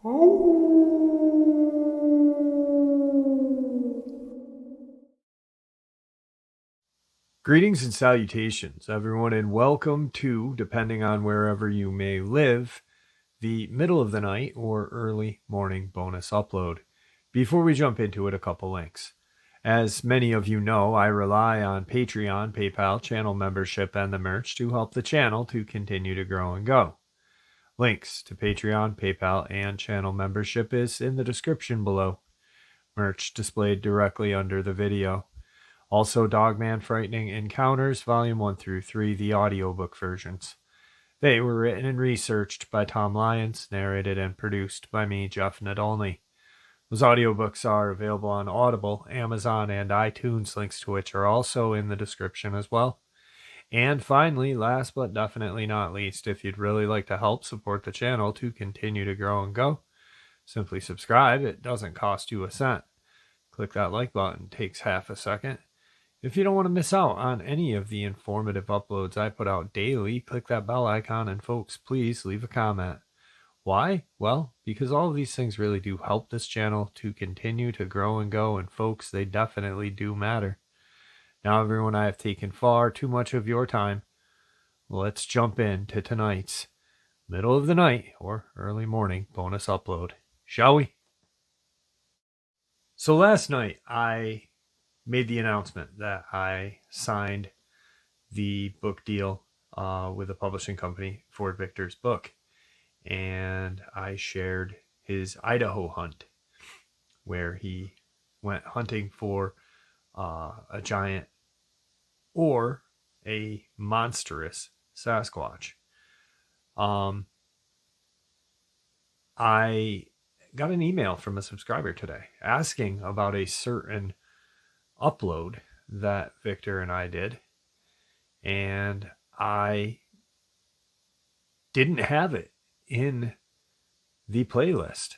Greetings and salutations, everyone, and welcome to, depending on wherever you may live, the middle of the night or early morning bonus upload. Before we jump into it, a couple links. As many of you know, I rely on Patreon, PayPal, channel membership, and the merch to help the channel to continue to grow and go. Links to Patreon, PayPal, and channel membership is in the description below. Merch displayed directly under the video. Also, Dogman Frightening Encounters, Volume 1 through 3, the audiobook versions. They were written and researched by Tom Lyons, narrated and produced by me, Jeff Nadolny. Those audiobooks are available on Audible, Amazon, and iTunes, links to which are also in the description as well. And finally, last but definitely not least, if you'd really like to help support the channel to continue to grow and go, simply subscribe. It doesn't cost you a cent. Click that like button. It takes half a second. If you don't want to miss out on any of the informative uploads I put out daily, click that bell icon, and folks, please leave a comment. Why? Well, because all of these things really do help this channel to continue to grow and go, and folks, they definitely do matter. Now, everyone, I have taken far too much of your time. Let's jump into tonight's middle of the night or early morning bonus upload, shall we? So last night, I made the announcement that I signed the book deal with a publishing company for Victor's book. And I shared his Idaho hunt, where he went hunting for a giant or a monstrous Sasquatch. I got an email from a subscriber today asking about a certain upload that Victor and I did, and I didn't have it in the playlist,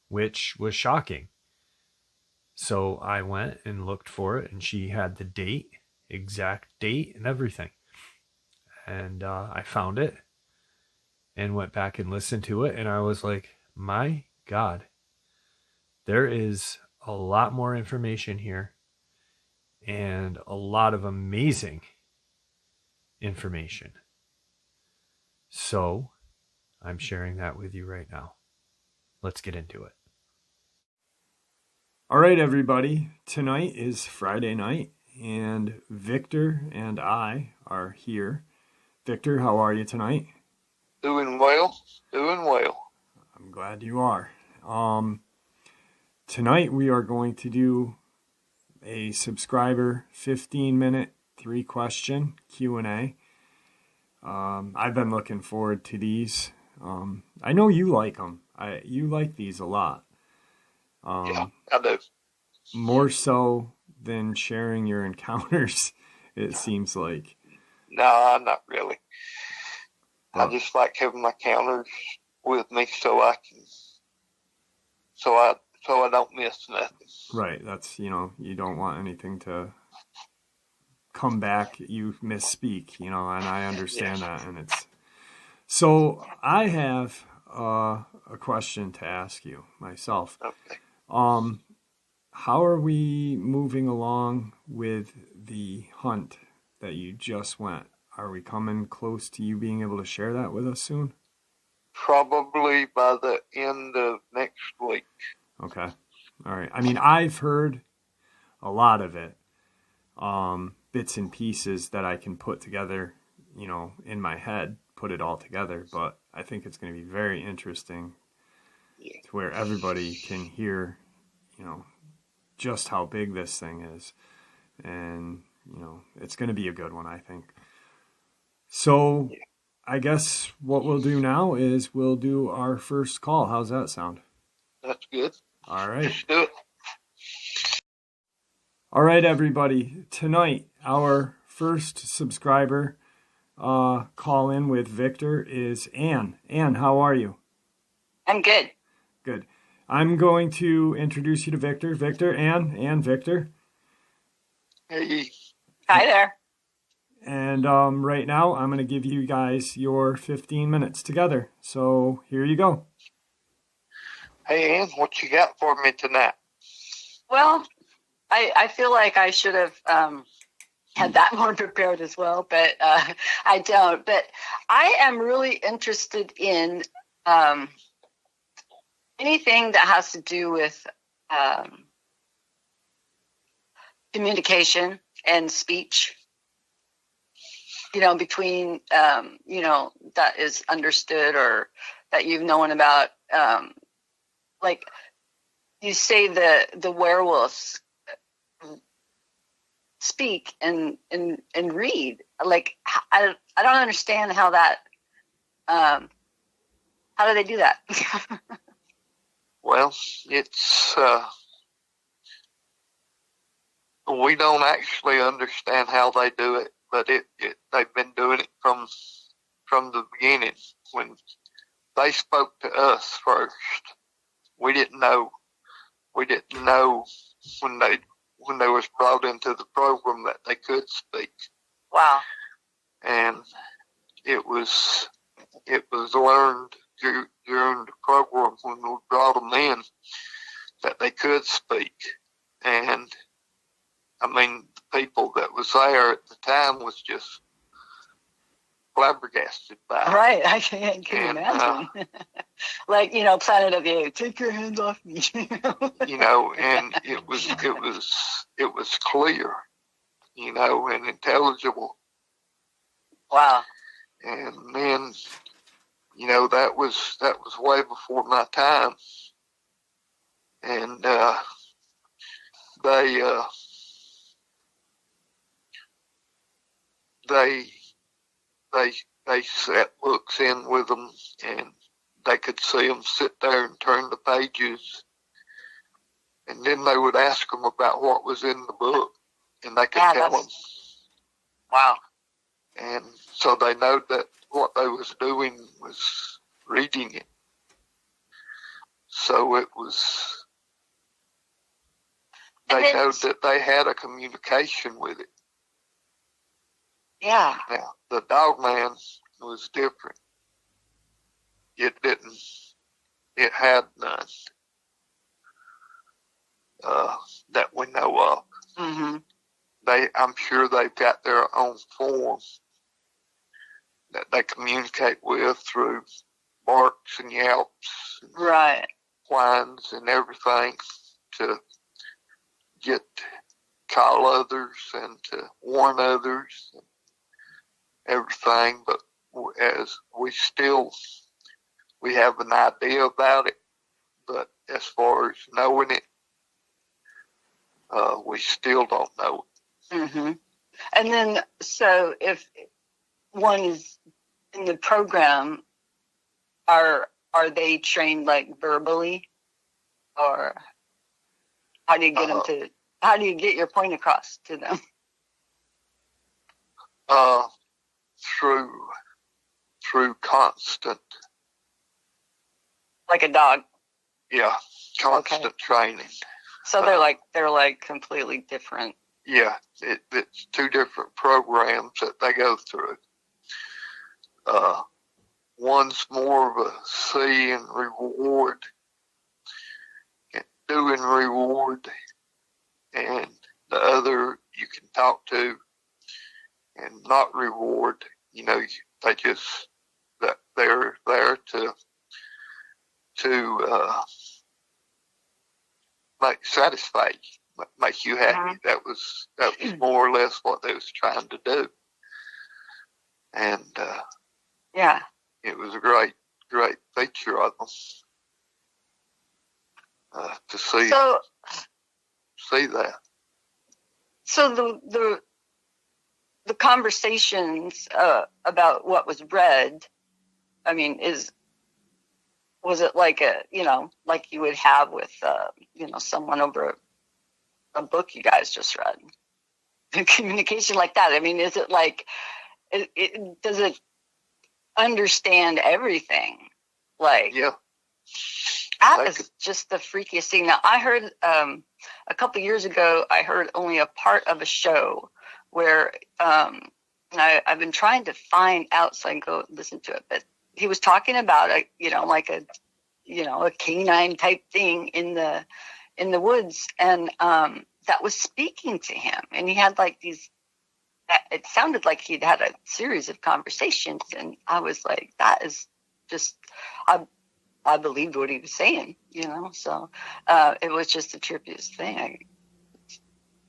which was shocking. So I went and looked for it, and she had the date, exact date, and everything. And I found it and went back and listened to it, and I was like, my God, there is a lot more information here and a lot of amazing information. So I'm sharing that with you right now. Let's get into it. All right, everybody. Tonight is Friday night, and Victor and I are here. Victor, how are you tonight? Doing well. I'm glad you are. Tonight we are going to do a subscriber 15-minute 3-question Q&A. I've been looking forward to these. I know you like them. You like these a lot. Yeah, I do. More so than sharing your encounters, it seems like. No, not really. I just like having my counters with me so I don't miss nothing. Right. That's, you don't want anything to come back, you misspeak, and I understand that. And so I have a question to ask you myself. Okay. How are we moving along with the hunt that you just went? Are we coming close to you being able to share that with us soon? Probably by the end of next week. Okay. All right. I mean, I've heard a lot of it, bits and pieces that I can put together, in my head, put it all together. But I think it's going to be very interesting to where everybody can hear, just how big this thing is. And, it's going to be a good one, I think. So I guess what we'll do now is we'll do our first call. How's that sound? That's good. All right. Let's do it. All right, everybody. Tonight, our first subscriber call in with Victor is Ann. Ann, how are you? I'm good. Good. I'm going to introduce you to Victor. Victor, Ann, Victor. Hey. Hi there. And right now, I'm going to give you guys your 15 minutes together. So here you go. Hey, Ann, what you got for me tonight? Well, I feel like I should have had that more prepared as well, but I don't. But I am really interested in anything that has to do with communication and speech. Between that is understood or that you've known about. Like you say, the werewolves speak and read. Like I don't understand how that. How do they do that? Well, it's we don't actually understand how they do it, but they've been doing it from the beginning. When they spoke to us first, we didn't know when they was brought into the program that they could speak. Wow. And it was learned during the program when we brought them in that they could speak. And I mean, the people that was there at the time was just flabbergasted by it. Right, I can imagine. Like, Planet of the Apes, take your hands off me. And it was clear, and intelligible. Wow. And then, that was way before my time. And they set books in with them, and they could see them sit there and turn the pages, and then they would ask them about what was in the book, and they could tell them. Wow. And so they know that what they was doing was reading it. So it was, they know that they had a communication with it. Yeah. Now, the Dogman was different. It had none that we know of. Mm-hmm. I'm sure they've got their own form that they communicate with through barks and yelps, and right, whines and everything to call others and to warn others and everything. But as we have an idea about it, but as far as knowing it, we still don't know it. Mm-hmm. And then, so if one is in the program, are they trained like verbally, or how do you get them to? How do you get your point across to them? Through constant. Like a dog. Yeah, constant training. So they're like completely different. Yeah, it's two different programs that they go through. One's more of a see and reward, and do and reward, and the other you can talk to and not reward. They just that they're there to satisfy you, make you happy. That was more or less what they was trying to do. And yeah, it was a great feature of them to see that. So the conversations about what was read, I mean, was it like like you would have with someone over a book you guys just read? Communication like that. I mean, is it like does it understand everything? Like, yeah, that is just the freakiest thing. Now, I heard a couple years ago, I heard only a part of a show where and I've been trying to find out so I can go listen to it, but he was talking about like a a canine type thing in the woods, and that was speaking to him, and he had like these. It sounded like he'd had a series of conversations, and I was like, that is just. I believed what he was saying, So it was just the trippiest thing.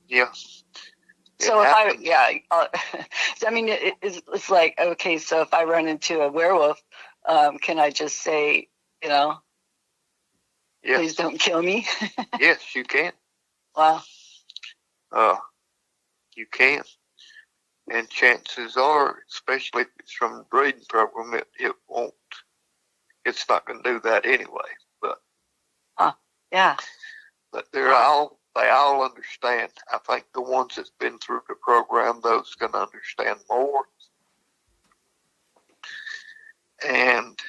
Yeah. So I mean, it's like, okay, so if I run into a werewolf, can I just say, yes. Please don't kill me? Yes, you can. Wow. You can. And chances are, especially if it's from the breeding program, it won't. It's not going to do that anyway. But yeah. But they all understand. I think the ones that's been through the program, those going to understand more and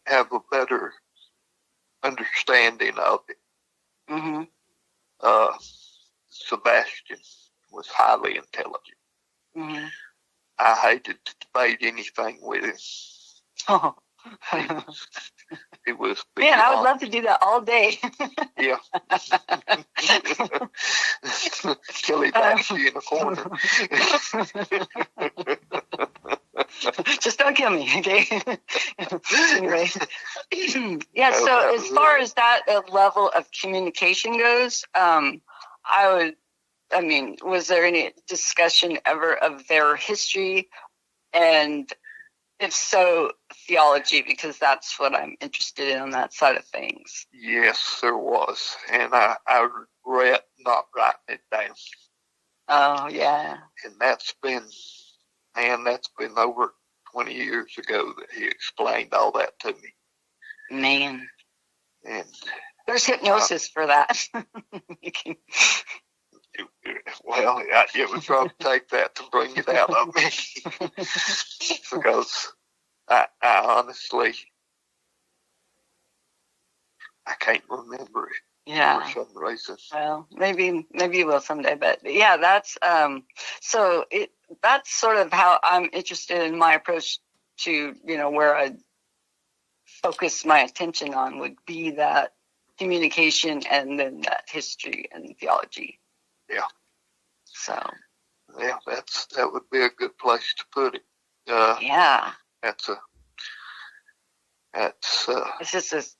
have a better understanding of it. Mm-hmm. Sebastian was highly intelligent. Mm-hmm. I hated to debate anything with him. Oh. He was Man, I would love to do that all day. Yeah. Till he backs you in the corner. Just don't kill me, okay? Anyway. Yeah, so as far as that level of communication goes, was there any discussion ever of their history? And if so, theology, because that's what I'm interested in on that side of things. Yes, there was. And I regret not writing it down. Oh, yeah. And that's been over 20 years ago that he explained all that to me. Man. And there's hypnosis for that. Well, it would probably take that to bring it out of me. Because I honestly, I can't remember it. Yeah. For some reason. Well, maybe you will someday, but yeah, that's that's sort of how I'm interested in my approach to, where I focus my attention on would be that communication and then that history and theology. Yeah. So. Yeah, that would be a good place to put it. Yeah. It's just this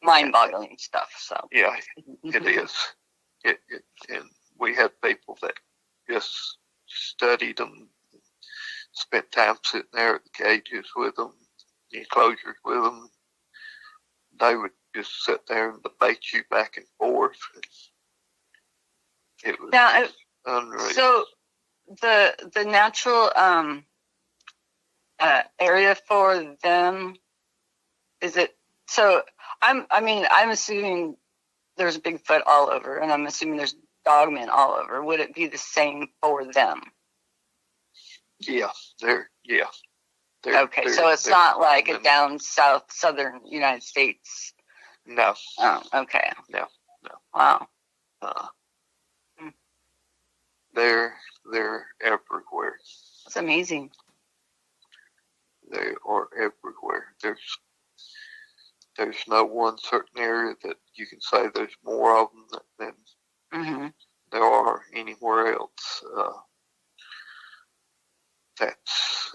mind-boggling stuff. So. Yeah, it is. And we had people that just studied them, spent time sitting there at the cages with them, the enclosures with them. They would just sit there and debate you back and forth. It was unreal. So the natural area for them, is it? So I'm assuming there's Bigfoot all over, and I'm assuming there's Dogman all over. Would it be the same for them? Yeah, okay, so it's not like a down southern United States. No. Oh, okay. No. Wow. They're everywhere. That's amazing. They are everywhere. There's no one certain area that you can say there's more of them than there are anywhere else. That's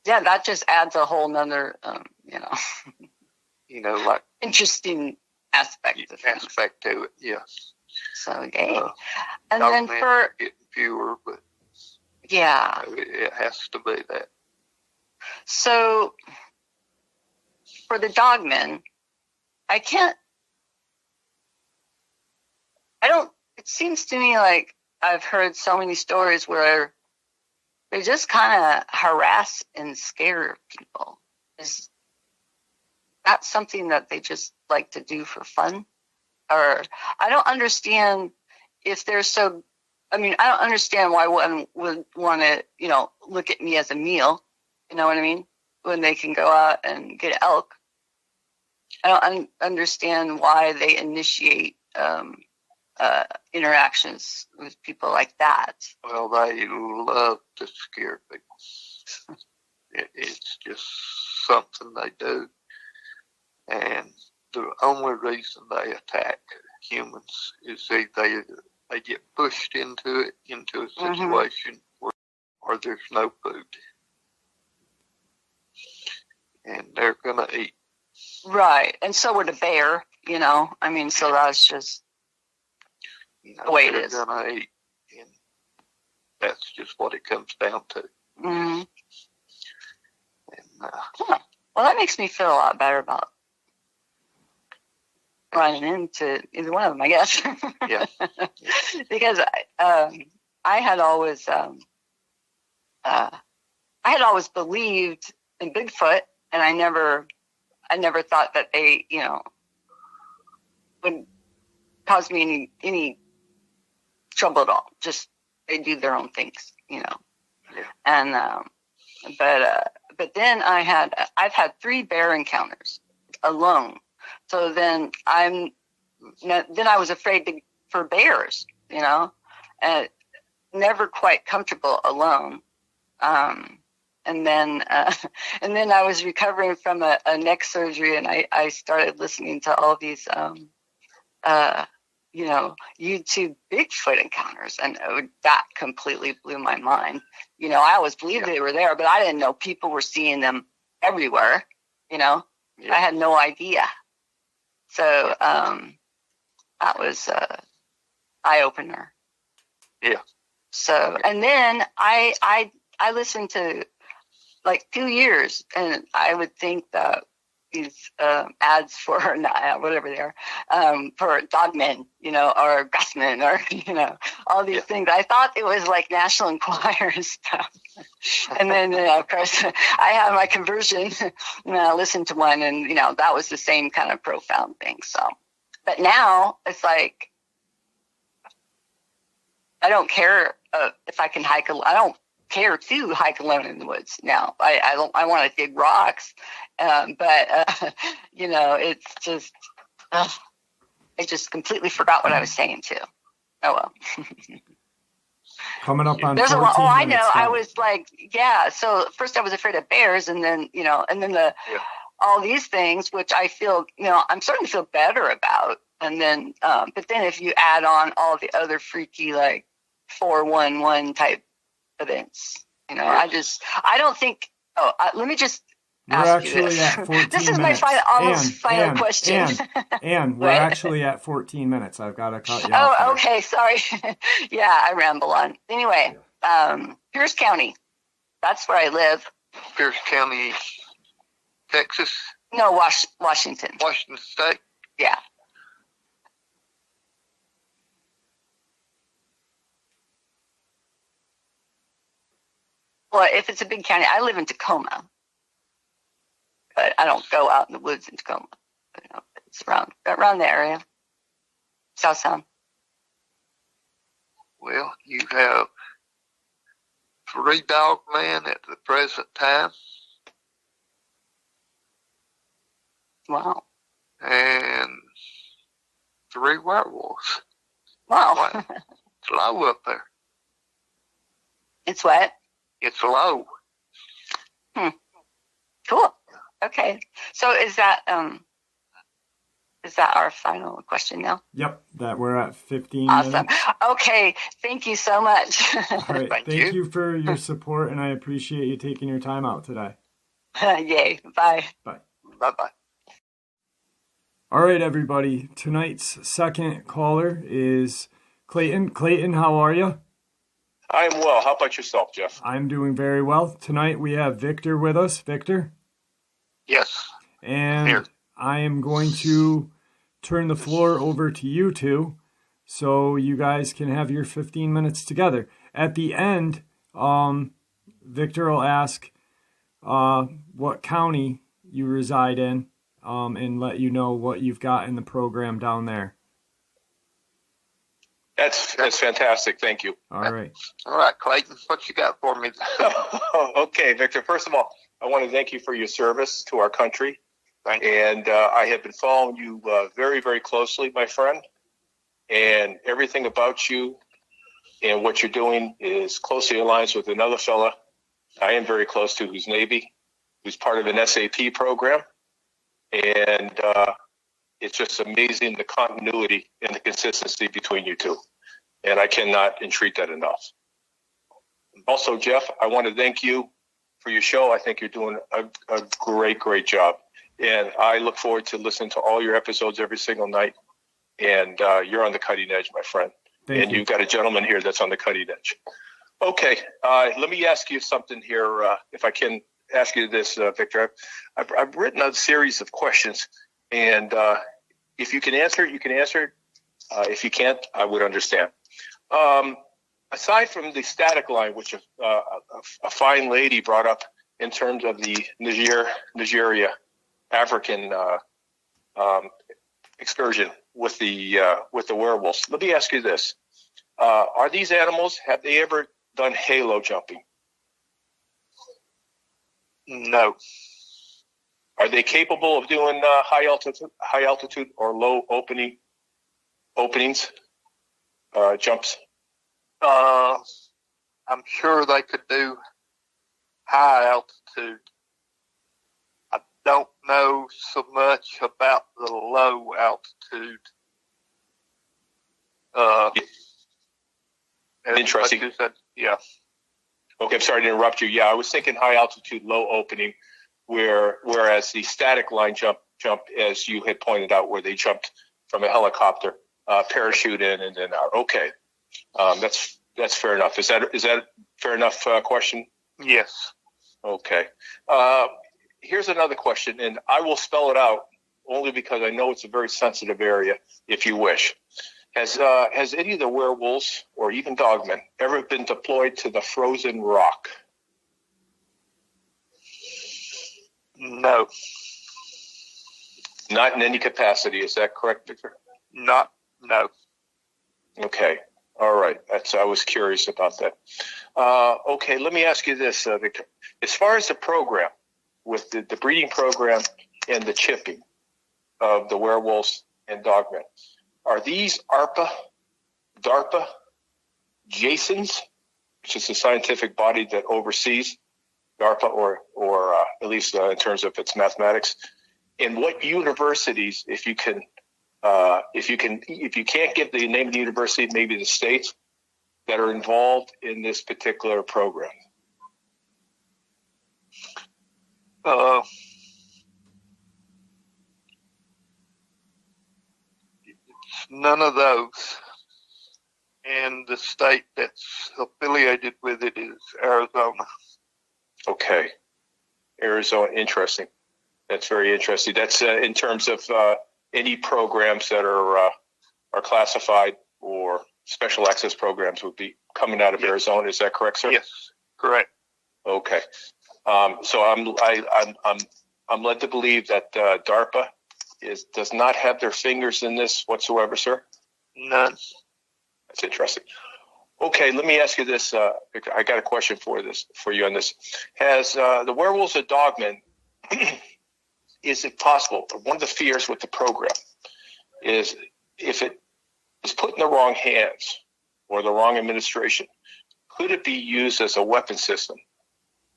Yeah, that just adds a whole nother like interesting aspect to it. Yeah. So yay. And Dogman then for getting fewer, but yeah, it has to be that. So for the Dogman, it seems to me like I've heard so many stories where they just kind of harass and scare people. Is that something that they just like to do for fun? Or I don't understand if they're so. I mean, I don't understand why one would want to, look at me as a meal. You know what I mean? When they can go out and get elk. I don't understand why they initiate interactions with people like that. Well, they love to scare people. It's just something they do. And the only reason they attack humans is they get pushed into a situation where there's no food. And they're going to eat. Right. And so would a bear, I mean, so that's just the way it is. They're going to eat. And that's just what it comes down to. Mm-hmm. And, well, that makes me feel a lot better about running into either one of them, I guess. Yeah. Because I had always believed in Bigfoot, and I never thought that they, would cause me any trouble at all. Just they do their own things, Yeah. And but then I've had 3 bear encounters alone. So then I was afraid for bears, and never quite comfortable alone. And then I was recovering from a neck surgery, and I started listening to all these, YouTube Bigfoot encounters, and that completely blew my mind. I always believed they were there, but I didn't know people were seeing them everywhere. I had no idea. So that was eye opener. Yeah. So, and then I listened to like 2 years, and I would think that these ads for whatever they are, for Dogman, or Grossman, or all these things. I thought it was like National Enquirer stuff. And then of course I had my conversion, and I listened to one, and that was the same kind of profound thing. So, but now it's like I don't care if I can hike. I don't care to hike alone in the woods now. I want to dig rocks, but it's just I just completely forgot what I was saying too. Oh well. Coming up on There's 14 I know. minutes I now. was like, yeah. So first I was afraid of bears, and then all these things, which I feel, I'm starting to feel better about. And then, but then if you add on all the other freaky like 411 type events, I don't think. Let me just We're ask you actually this. at 14 This is minutes. my final question. And we're What? actually at 14 minutes. I've got to cut you off. Oh, okay. Sorry. Yeah, I ramble on. Anyway, Pierce County. That's where I live. Pierce County, Texas, No, Washington. Washington State. Yeah. Well, if it's a big county, I live in Tacoma, but I don't go out in the woods in Tacoma. It's around the area, South Sound. Well, you have 3 Dogman at the present time, Wow. and 3 werewolves. Wow. It's low up there. It's what? It's low. Cool. Okay. So is that our final question now? Yep, that we're at 15 Awesome. minutes. Okay. Thank you so much. All right, Thank thank you. you for your support, and I appreciate you taking your time out today. Yay. Bye. Bye. Bye-bye. All right, everybody. Tonight's second caller is Clayton. Clayton, how are you? I'm well. How about yourself, Jeff? I'm doing very well. Tonight we have Victor with us. Victor? Yes. And Here. I am going to turn the floor over to you two so you guys can have your 15 minutes together. At the end, Victor will ask what county you reside in and let you know what you've got in the program down there. That's fantastic. Thank you. All right. All right, Clayton, what you got for me? Okay, Victor. First of all, I want to thank you for your service to our country. Thank you. And I have been following you very, very closely, my friend. And everything about you and what you're doing is closely aligned with another fella I am very close to, who's Navy, who's part of an SAP program. And it's just amazing the continuity and the consistency between you two. And I cannot entreat that enough. Also, Jeff, I want to thank you for your show. I think you're doing a great job. And I look forward to listening to all your episodes every single night. And you're on the cutting edge, my friend. Thank you. You've got a gentleman here that's on the cutting edge. Okay, let me ask you something here, if I can ask you this, Victor. I've written a series of questions, and if you can answer it, you can answer it. If you can't, I would understand. Aside from the static line, which a fine lady brought up in terms of the Nigeria African excursion with the werewolves, let me ask you this: are these animals, have they ever done halo jumping? No. Are they capable of doing high altitude or low openings jumps? I'm sure they could do high altitude. I don't know so much about the low altitude. Interesting. Yeah. Okay, I'm sorry to interrupt you. Yeah, I was thinking high altitude, low opening, whereas the static line jump, as you had pointed out, where they jumped from a helicopter, parachute in and then out. Okay, that's fair enough. Is that fair enough question? Yes. Okay. Here's another question, and I will spell it out only because I know it's a very sensitive area. If you wish. Has any of the werewolves or even Dogman ever been deployed to the frozen rock? No. Not in any capacity. Is that correct, Victor? No. Okay. All right. I was curious about that. Okay. Let me ask you this, Victor. As far as the program, with the breeding program and the chipping of the werewolves and Dogmen, are these DARPA, JASONs, which is the scientific body that oversees DARPA, or at least in terms of its mathematics? And what universities, if you can't give the name of the university, maybe the states that are involved in this particular program? None of those. And the state that's affiliated with it is Arizona. Okay. Arizona, interesting. That's very interesting. That's in terms of any programs that are classified or special access programs would be coming out of Arizona. Is that correct, sir? Yes, correct. Okay. So I'm led to believe that DARPA does not have their fingers in this whatsoever, sir? None. That's interesting. Okay, let me ask you this, Victor. I got a question for you on this. Has the werewolves of Dogman, is it possible, one of the fears with the program is if it is put in the wrong hands or the wrong administration, could it be used as a weapon system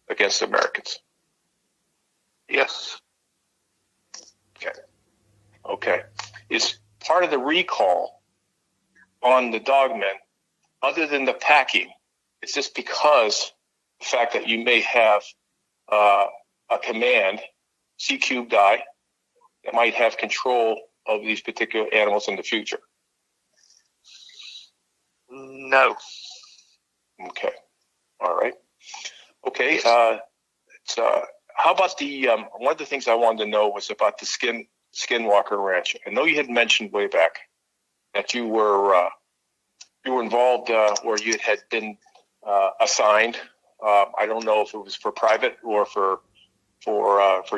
against Americans? Yes. Okay. Is part of the recall on the Dogmen, other than the packing, is this because the fact that you may have a command, C-cubed I, that might have control of these particular animals in the future? No. Okay. All right. Okay. How about the one of the things I wanted to know was about the Skinwalker Ranch. I know you had mentioned way back that you were involved where you had been assigned. I don't know if it was for private or for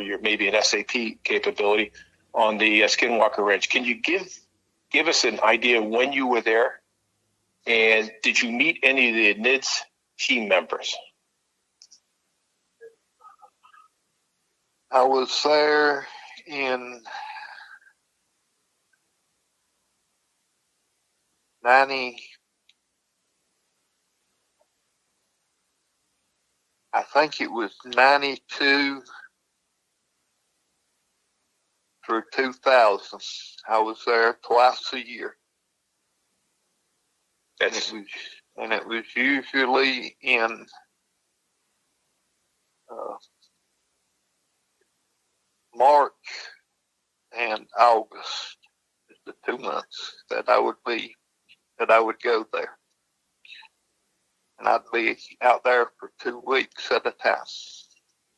your maybe an SAP capability on the Skinwalker Ranch. Can you give us an idea when you were there, and did you meet any of the NIDS team members? I was there in 90. I think it was 92 through 2000. I was there twice a year. And it was usually in March and August, the 2 months that I would go there. And I'd be out there for 2 weeks at a time.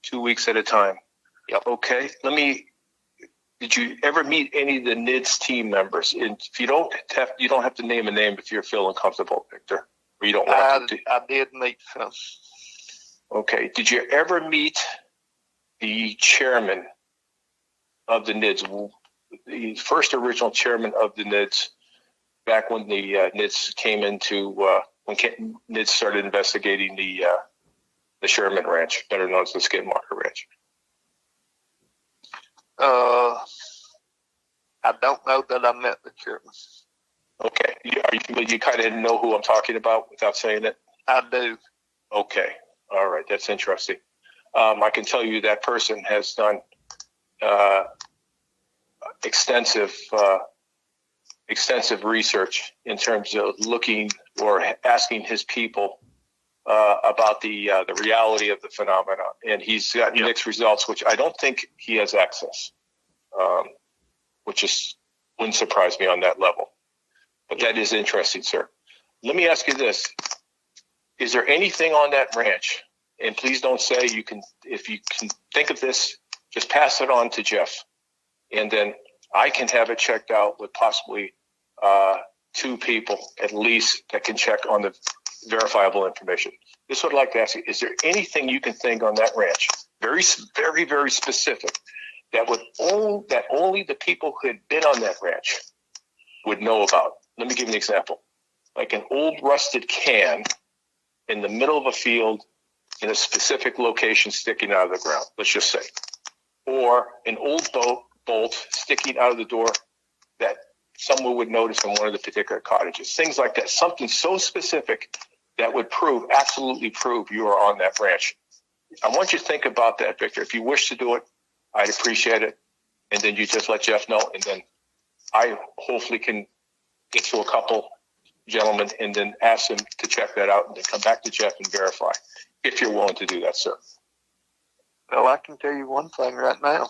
2 weeks at a time. Yep. Okay. Did you ever meet any of the NIDS team members? And if you don't have to name a name if you're feeling comfortable, Victor. Or you don't want to. I did meet some. Okay. Did you ever meet the chairman of the NIDS, the first original chairman of the NIDS, back when the NIDS came into when NIDS started investigating the Sherman Ranch, better known as the Skinwalker Ranch? I don't know that I met the chairman. Okay. You kind of know who I'm talking about without saying it? I do. Okay. All right. That's interesting. I can tell you that person has done extensive research in terms of looking or asking his people about the reality of the phenomena, and he's got mixed results, which I don't think he has access, which wouldn't surprise me on that level. But that is interesting, sir. Let me ask you this: is there anything on that ranch? And please don't say you can. If you can think of this, just pass it on to Jeff, and then I can have it checked out with possibly 2 people at least that can check on the verifiable information. This is what I'd like to ask you: is there anything you can think on that ranch, very, very, very specific, that only the people who had been on that ranch would know about? Let me give you an example. Like an old rusted can in the middle of a field in a specific location sticking out of the ground, let's just say. Or an old bolt sticking out of the door that someone would notice in one of the particular cottages. Things like that. Something so specific that would absolutely prove you are on that ranch. I want you to think about that, Victor. If you wish to do it, I'd appreciate it. And then you just let Jeff know, and then I hopefully can get to a couple gentlemen and then ask them to check that out and then come back to Jeff and verify, if you're willing to do that, sir. Well, I can tell you one thing right now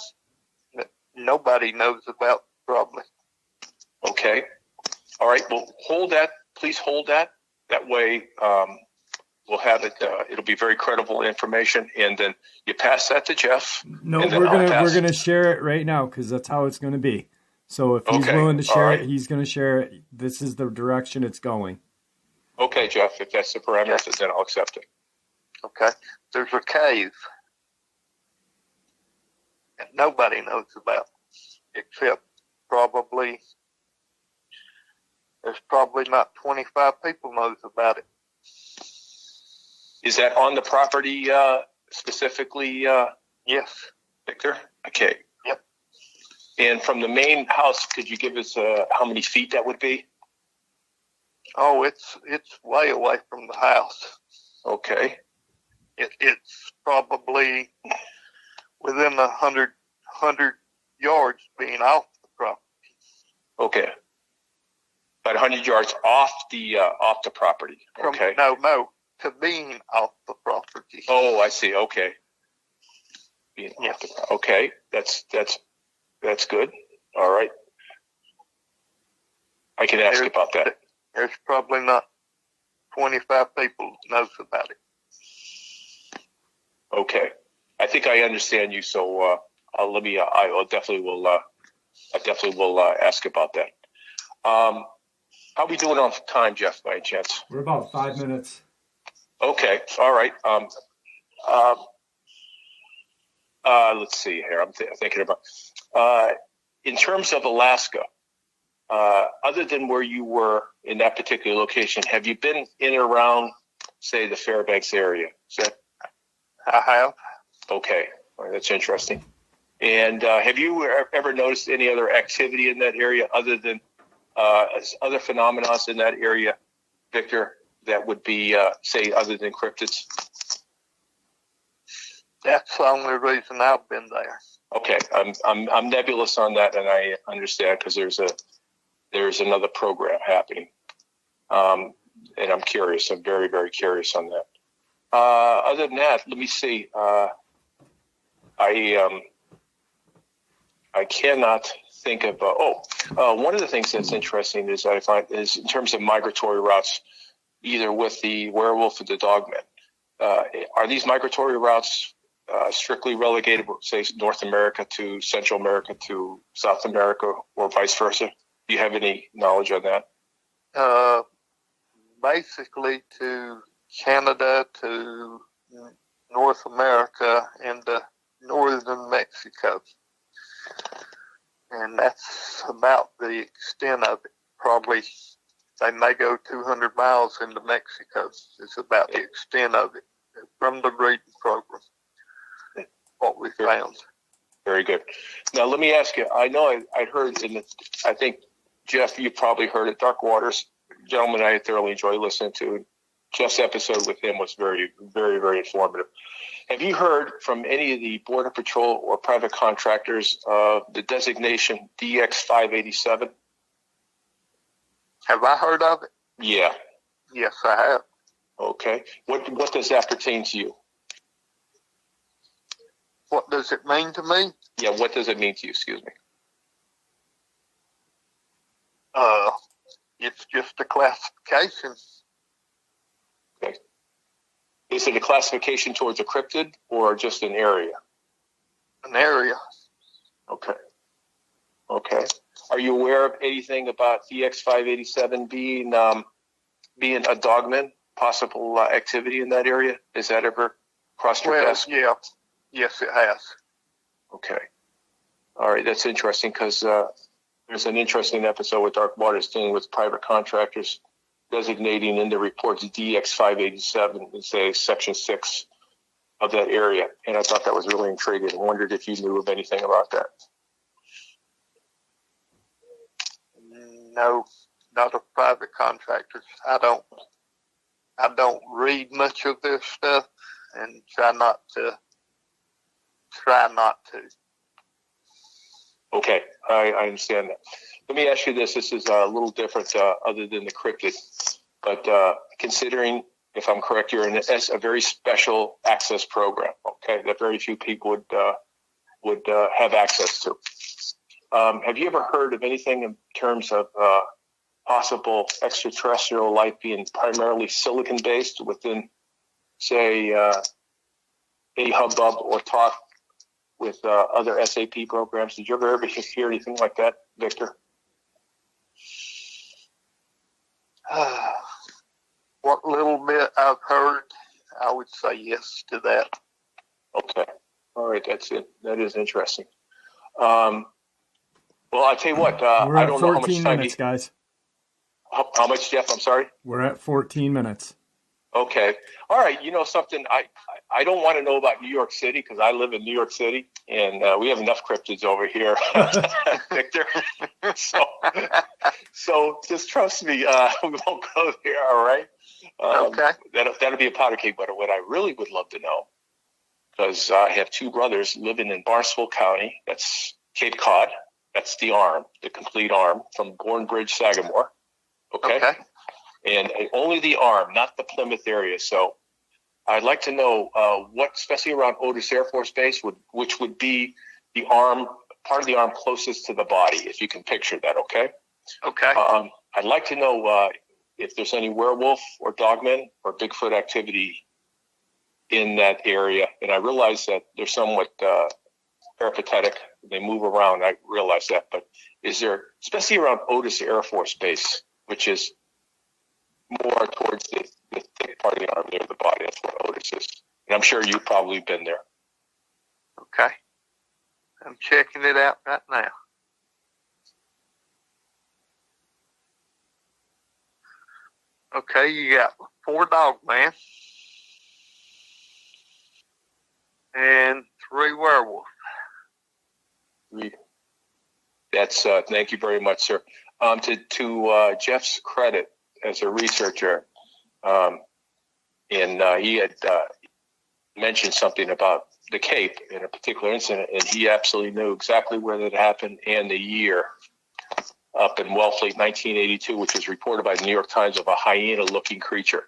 that nobody knows about, probably. Okay. All right. Well, hold that. Please hold that. That way, we'll have it. It'll be very credible information, and then you pass that to Jeff. No, we're gonna share it right now because that's how it's gonna be. So if he's willing to share it, he's gonna share it. This is the direction it's going. Okay, Jeff. If that's the parameters, then I'll accept it. Okay. There's a cave that nobody knows about, except there's probably not 25 people knows about it. Is that on the property specifically? Yes. Victor? Okay. Yep. And from the main house, could you give us how many feet that would be? Oh, it's way away from the house. Okay. It's probably within 100 yards being off the property. Okay. About 100 yards off the property. Okay. No, to being off the property. Oh, I see. Okay. Being off the property. Okay. That's good. All right. I can ask about that. There's probably not 25 people knows about it. Okay. I think I understand you. So I definitely will ask about that. How are we doing on time, Jeff, by any chance? We're about 5 minutes. Okay. All right. Let's see here. I'm thinking about, in terms of Alaska, other than where you were in that particular location, have you been in and around, say, the Fairbanks area? I have. Okay. All right, that's interesting. And have you ever noticed any other activity in that area other than other phenomena in that area, Victor, that would be, say, other than cryptids? that's the only reason I've been there. Okay, I'm nebulous on that, and I understand because there's another program happening, and I'm curious. I'm very, very curious on that. Other than that, let me see. I cannot think of. One of the things that's interesting is I find is in terms of migratory routes, either with the werewolf or the dogman. Are these migratory routes strictly relegated, say, North America to Central America to South America, or vice versa? Do you have any knowledge on that? Basically to Canada, to North America, and northern Mexico. And that's about the extent of it. Probably they may go 200 miles into Mexico. It's about the extent of it from the breeding program, what we found. Very good. Now, let me ask you, I know I heard I think, Jeff, you probably heard it, Dark Waters, gentleman I thoroughly enjoy listening to. Jeff's episode with him was very, very, very informative. Have you heard from any of the Border Patrol or private contractors of the designation DX587? Have I heard of it? Yeah. Yes, I have. Okay. What does that pertain to you? What does it mean to me? Yeah, what does it mean to you? Excuse me. It's just a classification. Okay. Is it a classification towards a cryptid or just an area? An area. Okay. Okay. Are you aware of anything about DX587 being a dogman, possible activity in that area? Has that ever crossed your desk? Yeah. Yes, it has. Okay. All right. That's interesting because there's an interesting episode with Dark Waters dealing with private contractors designating in the reports DX587 as say section 6 of that area. And I thought that was really intriguing. I wondered if you knew of anything about that. No, not of private contractors. I don't read much of their stuff and try not to. Okay, I understand that. Let me ask you this. This is a little different other than the cryptid, but considering, if I'm correct, you're in a very special access program, okay, that very few people would have access to. Have you ever heard of anything in terms of possible extraterrestrial life being primarily silicon-based within, say, any hubbub or talk with other SAP programs? Did you ever hear anything like that, Victor? What little bit I've heard, I would say yes to that. Okay. All right. That's it. That is interesting. Well, I'll tell you what. We're I at don't know how much 14 time minutes, guys. How much, Jeff? I'm sorry? We're at 14 minutes. Okay. All right. You know something? I don't want to know about New York City because I live in New York City and we have enough cryptids over here, Victor. So just trust me. We won't go there. All right. Okay. That'll be a powder cake. But what I really would love to know, because I have two brothers living in Barnstable County. That's Cape Cod. That's the arm, the complete arm from Bournebridge, Sagamore. Okay. And only the arm, not the Plymouth area. So I'd like to know what, especially around Otis Air Force Base, which would be the arm, part of the arm closest to the body, if you can picture that, okay? Okay. I'd like to know if there's any werewolf or dogman or Bigfoot activity in that area. And I realize that they're somewhat peripatetic. They move around. I realize that. But is there, especially around Otis Air Force Base, which is more towards the thick part of the arm near the body. That's what Otis is. And I'm sure you've probably been there. Okay. I'm checking it out right now. Okay, you got 4 dogman and 3 werewolf. That's thank you very much, sir. To Jeff's credit as a researcher, and he had mentioned something about the Cape in a particular incident, and he absolutely knew exactly where that happened and the year. Up in Wellfleet, 1982, which was reported by the New York Times of a hyena-looking creature.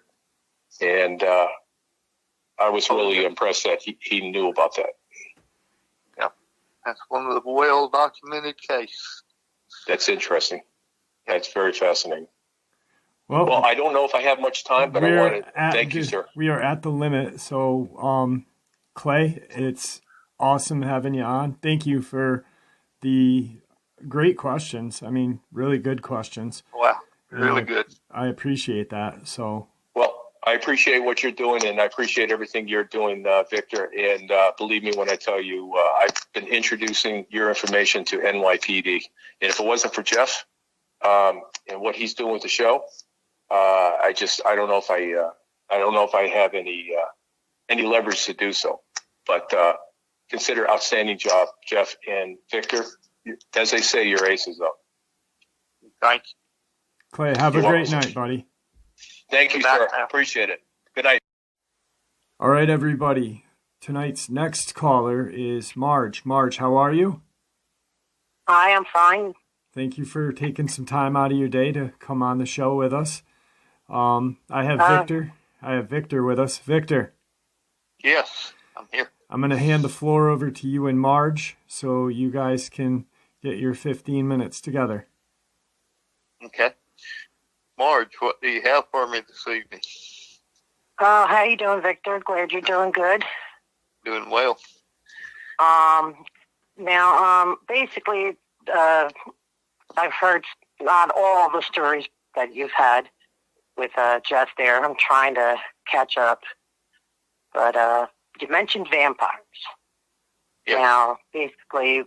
And I was really impressed that he knew about that. Yeah, that's one of the well-documented cases. That's interesting. That's very fascinating. Well, I don't know if I have much time, but I want to thank you, sir. We are at the limit. So, Clay, it's awesome having you on. Thank you for the great questions. I mean, really good questions. Wow, really good. I appreciate that. So, well, I appreciate what you're doing, and I appreciate everything you're doing, Victor. And believe me when I tell you, I've been introducing your information to NYPD. And if it wasn't for Jeff and what he's doing with the show, I don't know if I have any leverage to do so. But consider outstanding job, Jeff and Victor. As they say, your ace is up. Thank you. Clay, have a great night, buddy. Thank you, sir. Appreciate it. Good night. All right, everybody. Tonight's next caller is Marge. Marge, how are you? Hi, I'm fine. Thank you for taking some time out of your day to come on the show with us. I have Victor. I have Victor with us. Victor. Yes, I'm here. I'm going to hand the floor over to you and Marge so you guys can get your 15 minutes together. Okay. Marge, what do you have for me this evening? How you doing, Victor? Glad you're doing good. Doing well. Now, basically, I've heard not all the stories that you've had with Jeff there. I'm trying to catch up. But you mentioned vampires. Yes. Now, basically,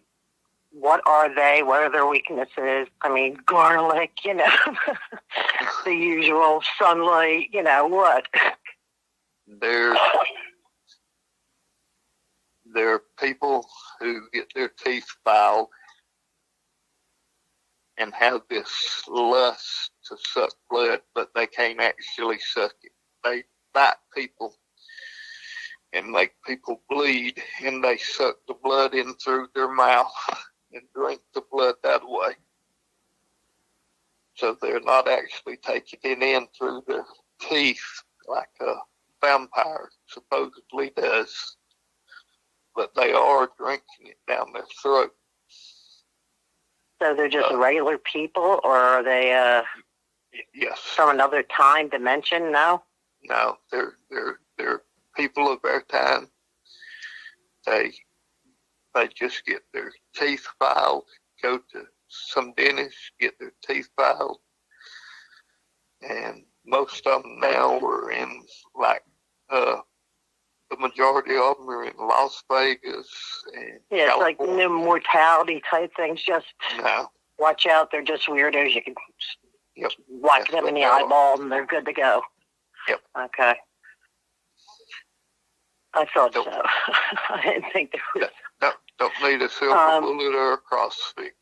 what are they? What are their weaknesses? I mean, garlic, the usual sunlight, what? There are people who get their teeth filed and have this lust to suck blood, but they can't actually suck it. They bite people and make people bleed, and they suck the blood in through their mouth and drink the blood that way. So they're not actually taking it in through their teeth like a vampire supposedly does, but they are drinking it down their throat. So they're just regular people, or are they yes, from another time dimension? No? No, they're people of their time. They just get their teeth filed, go to some dentist, get their teeth filed, and most of them now are in the majority of them are in Las Vegas and Yeah, it's like California. immortality type things. Just No, watch out, they're just weirdos. You can yep, whack that's them what in the they are. eyeball and they're good to go. Yep. Okay. I thought Nope. so. I didn't think there was. don't need a silver bullet or a crossfix.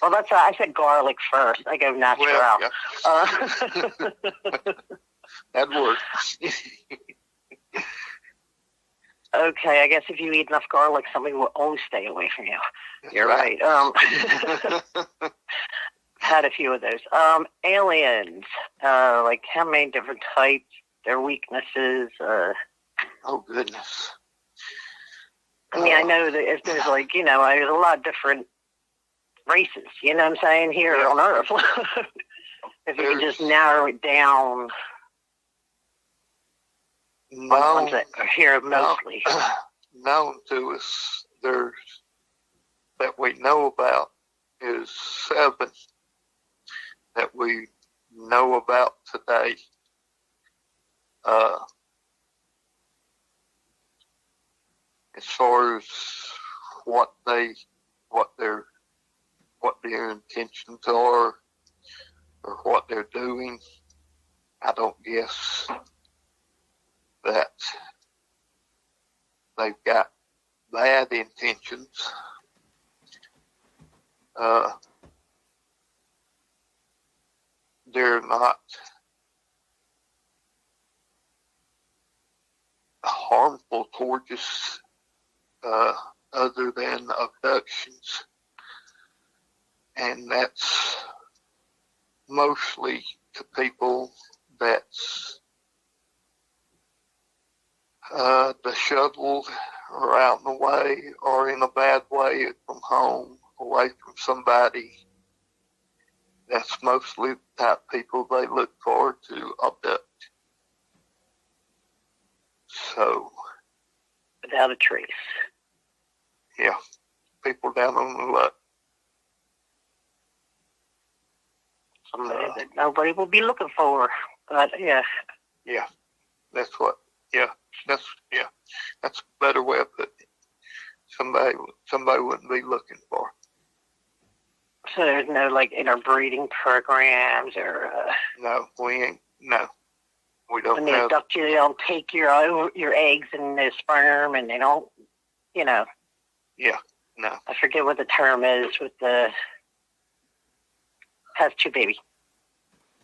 Well, that's why I said garlic first. I go natural. Well, yeah. Uh, That works. okay, I guess if you eat enough garlic, somebody will always stay away from you. You're right. Had a few of those. Aliens, like how many different types, their weaknesses. Oh, goodness. I mean, I know that if there's there's a lot of different races, you know what I'm saying, here on Earth. If you can just narrow it down. The ones that are here mostly. Known to us, that we know about is 7 that we know about today. As far as what their intentions are or what they're doing, I don't guess that they've got bad intentions. They're not harmful towards us other than abductions. And that's mostly to people that's disheveled or out in the way or in a bad way from home, away from somebody. That's mostly the type of people they look for to abduct. So, without a trace. yeah, people down on the luck. Somebody that nobody will be looking for. But yeah. Yeah, that's what. Yeah, that's a better way of putting it. Somebody wouldn't be looking for. So there's no like interbreeding programs or. No, we ain't. No, we don't. When they have. abduct you, they don't take your eggs and the sperm, and they don't, you know. Yeah, no. I forget what the term is with the test tube baby.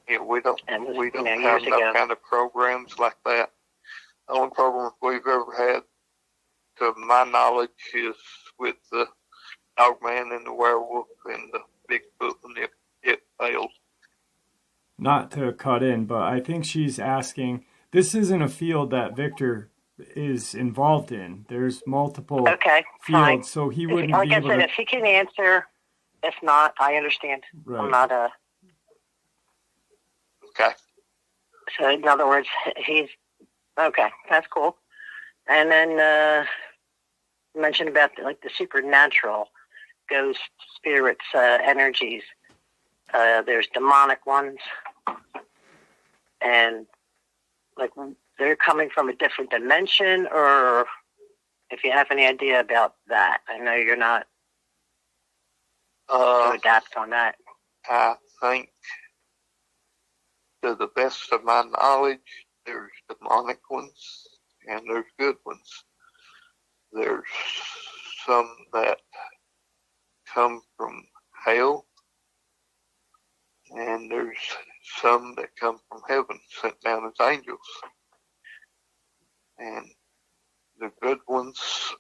Yeah, we don't. And this, We don't you know, have years no ago. kind of programs like that. The only program we've ever had, to my knowledge, is with the Dogman and the werewolf and the Bigfoot, and it failed. Not to cut in, but I think she's asking, this isn't a field that Victor is involved in. There's multiple Okay, fields, fine. so he If, wouldn't like be I able said, to... if he can answer, if not, I understand. Right. I'm not a. Okay. So in other words, he's okay. That's cool. And then you mentioned about like the supernatural ghosts, spirits, energies. There's demonic ones, and like they're coming from a different dimension. Or if you have any idea about that, I know you're not to adapt on that. I think, to the best of my knowledge, there's demonic ones and there's good ones. There's some that come from hell, and there's some that come from heaven, sent down as angels. And the good ones,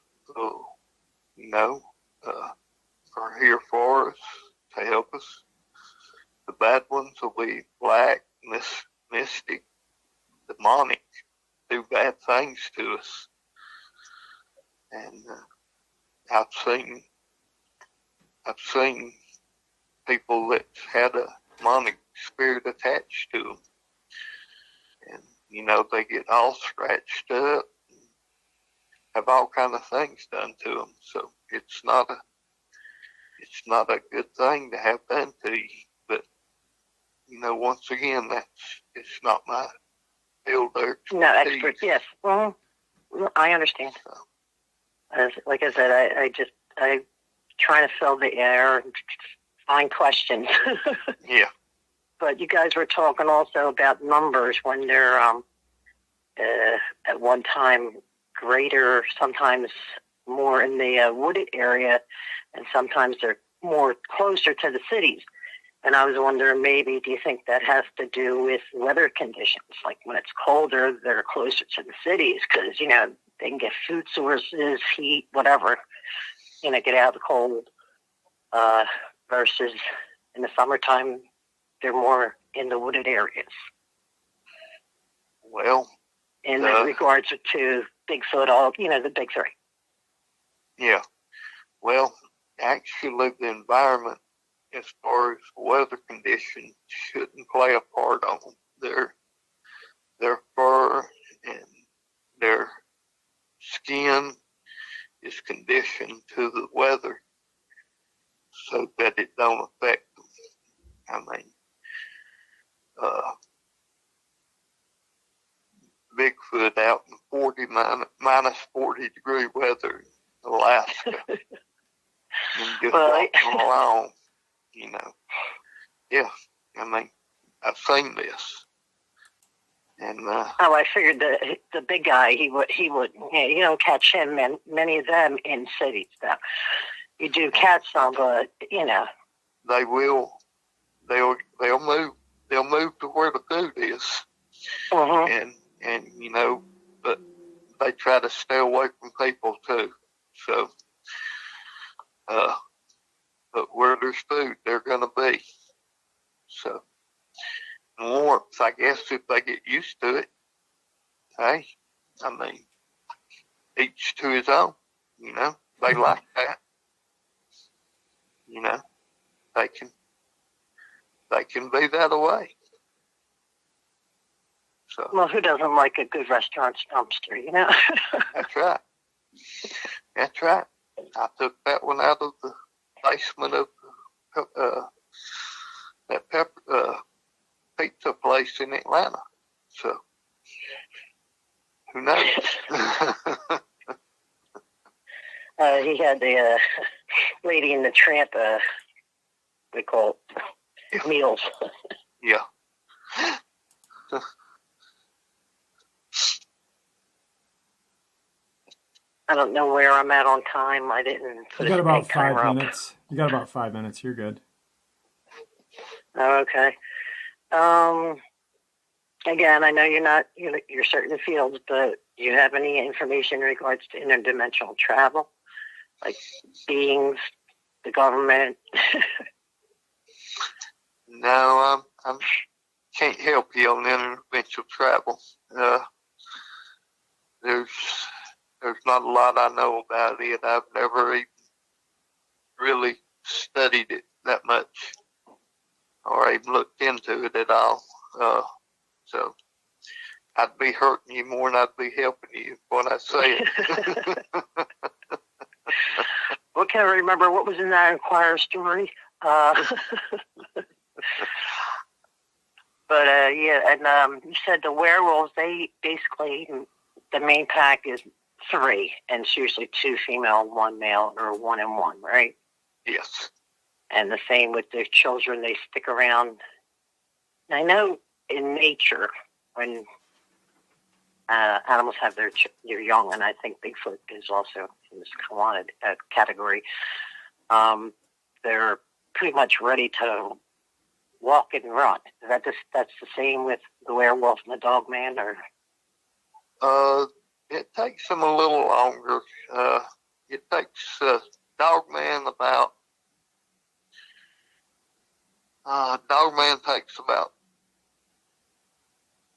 are here for us to help us. The bad ones will be black, mystic, demonic, do bad things to us. And I've seen people that had a demonic spirit attached to them, and they get all scratched up, and have all kind of things done to them. So it's not a good thing to have done to you. But once again, it's not my field of expertise. No, expert, yes. Well, I understand. Like I said, I trying to fill the air and find questions. Yeah. But you guys were talking also about numbers when they're at one time greater, sometimes more in the wooded area, and sometimes they're more closer to the cities. And I was wondering, maybe, do you think that has to do with weather conditions? Like when it's colder, they're closer to the cities because, they can get food sources, heat, whatever, get out of the cold. Versus in the summertime, they're more in the wooded areas. Well, in regards to Bigfoot, the big three. Yeah. Well, actually, the environment, as far as weather conditions, shouldn't play a part on them. Their fur and their skin is conditioned to the weather so that it don't affect them. I mean, Bigfoot out in minus 40 degree weather in Alaska and just walking along, Yeah, I mean, I've seen this. And I figured the big guy, he would. You don't catch him and many of them in cities. Though you do catch some, but they will. They'll move. They'll move to where the food is. Mm-hmm. And but they try to stay away from people too. So, but where there's food, they're going to be. So, warmth, I guess, if they get used to it. Hey, I mean, each to his own. You know, they like that. You know, they can be that away. So, well, who doesn't like a good restaurant's dumpster, you know? that's right. That's right. I took that one out of the basement of that pizza place in Atlanta. So, who knows? He had the Lady in the Tramp, we call it, meals. Yeah. I don't know where I'm at on time. I didn't put You got a about date timer 5 up. minutes. You got about 5 minutes. You're good. Oh, okay. Again, I know you're certain fields, but do you have any information in regards to interdimensional travel, like beings, the government? No, I can't help you on interdimensional travel. There's not a lot I know about it. I've never even really studied it that much, or even looked into it at all. So I'd be hurting you more than I'd be helping you when I say it. Well, can't remember what was in that Inquirer story. But yeah, and you said the werewolves, they basically, the main pack is 3, and it's usually 2 female, 1 male, or 1 and 1, right? Yes. And the same with the children, they stick around. I know in nature, when animals have their young, and I think Bigfoot is also in this category, they're pretty much ready to walk and run. That's the same with the werewolf and the Dogman, or? It takes them a little longer. It takes Dogman Dogman takes about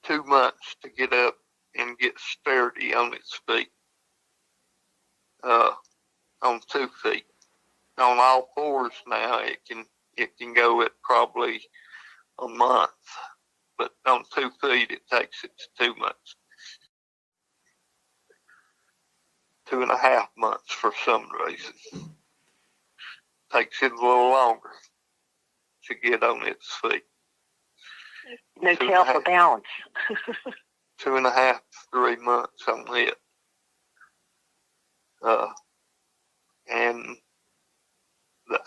2 months to get up and get sturdy on its feet. On 2 feet. On all 4s now, it can go at probably a month, but on 2 feet, it takes it 2 months. 2.5 months for some reason. Takes it a little longer to get on its feet. No tail for balance. 2.5, 3 months on it. And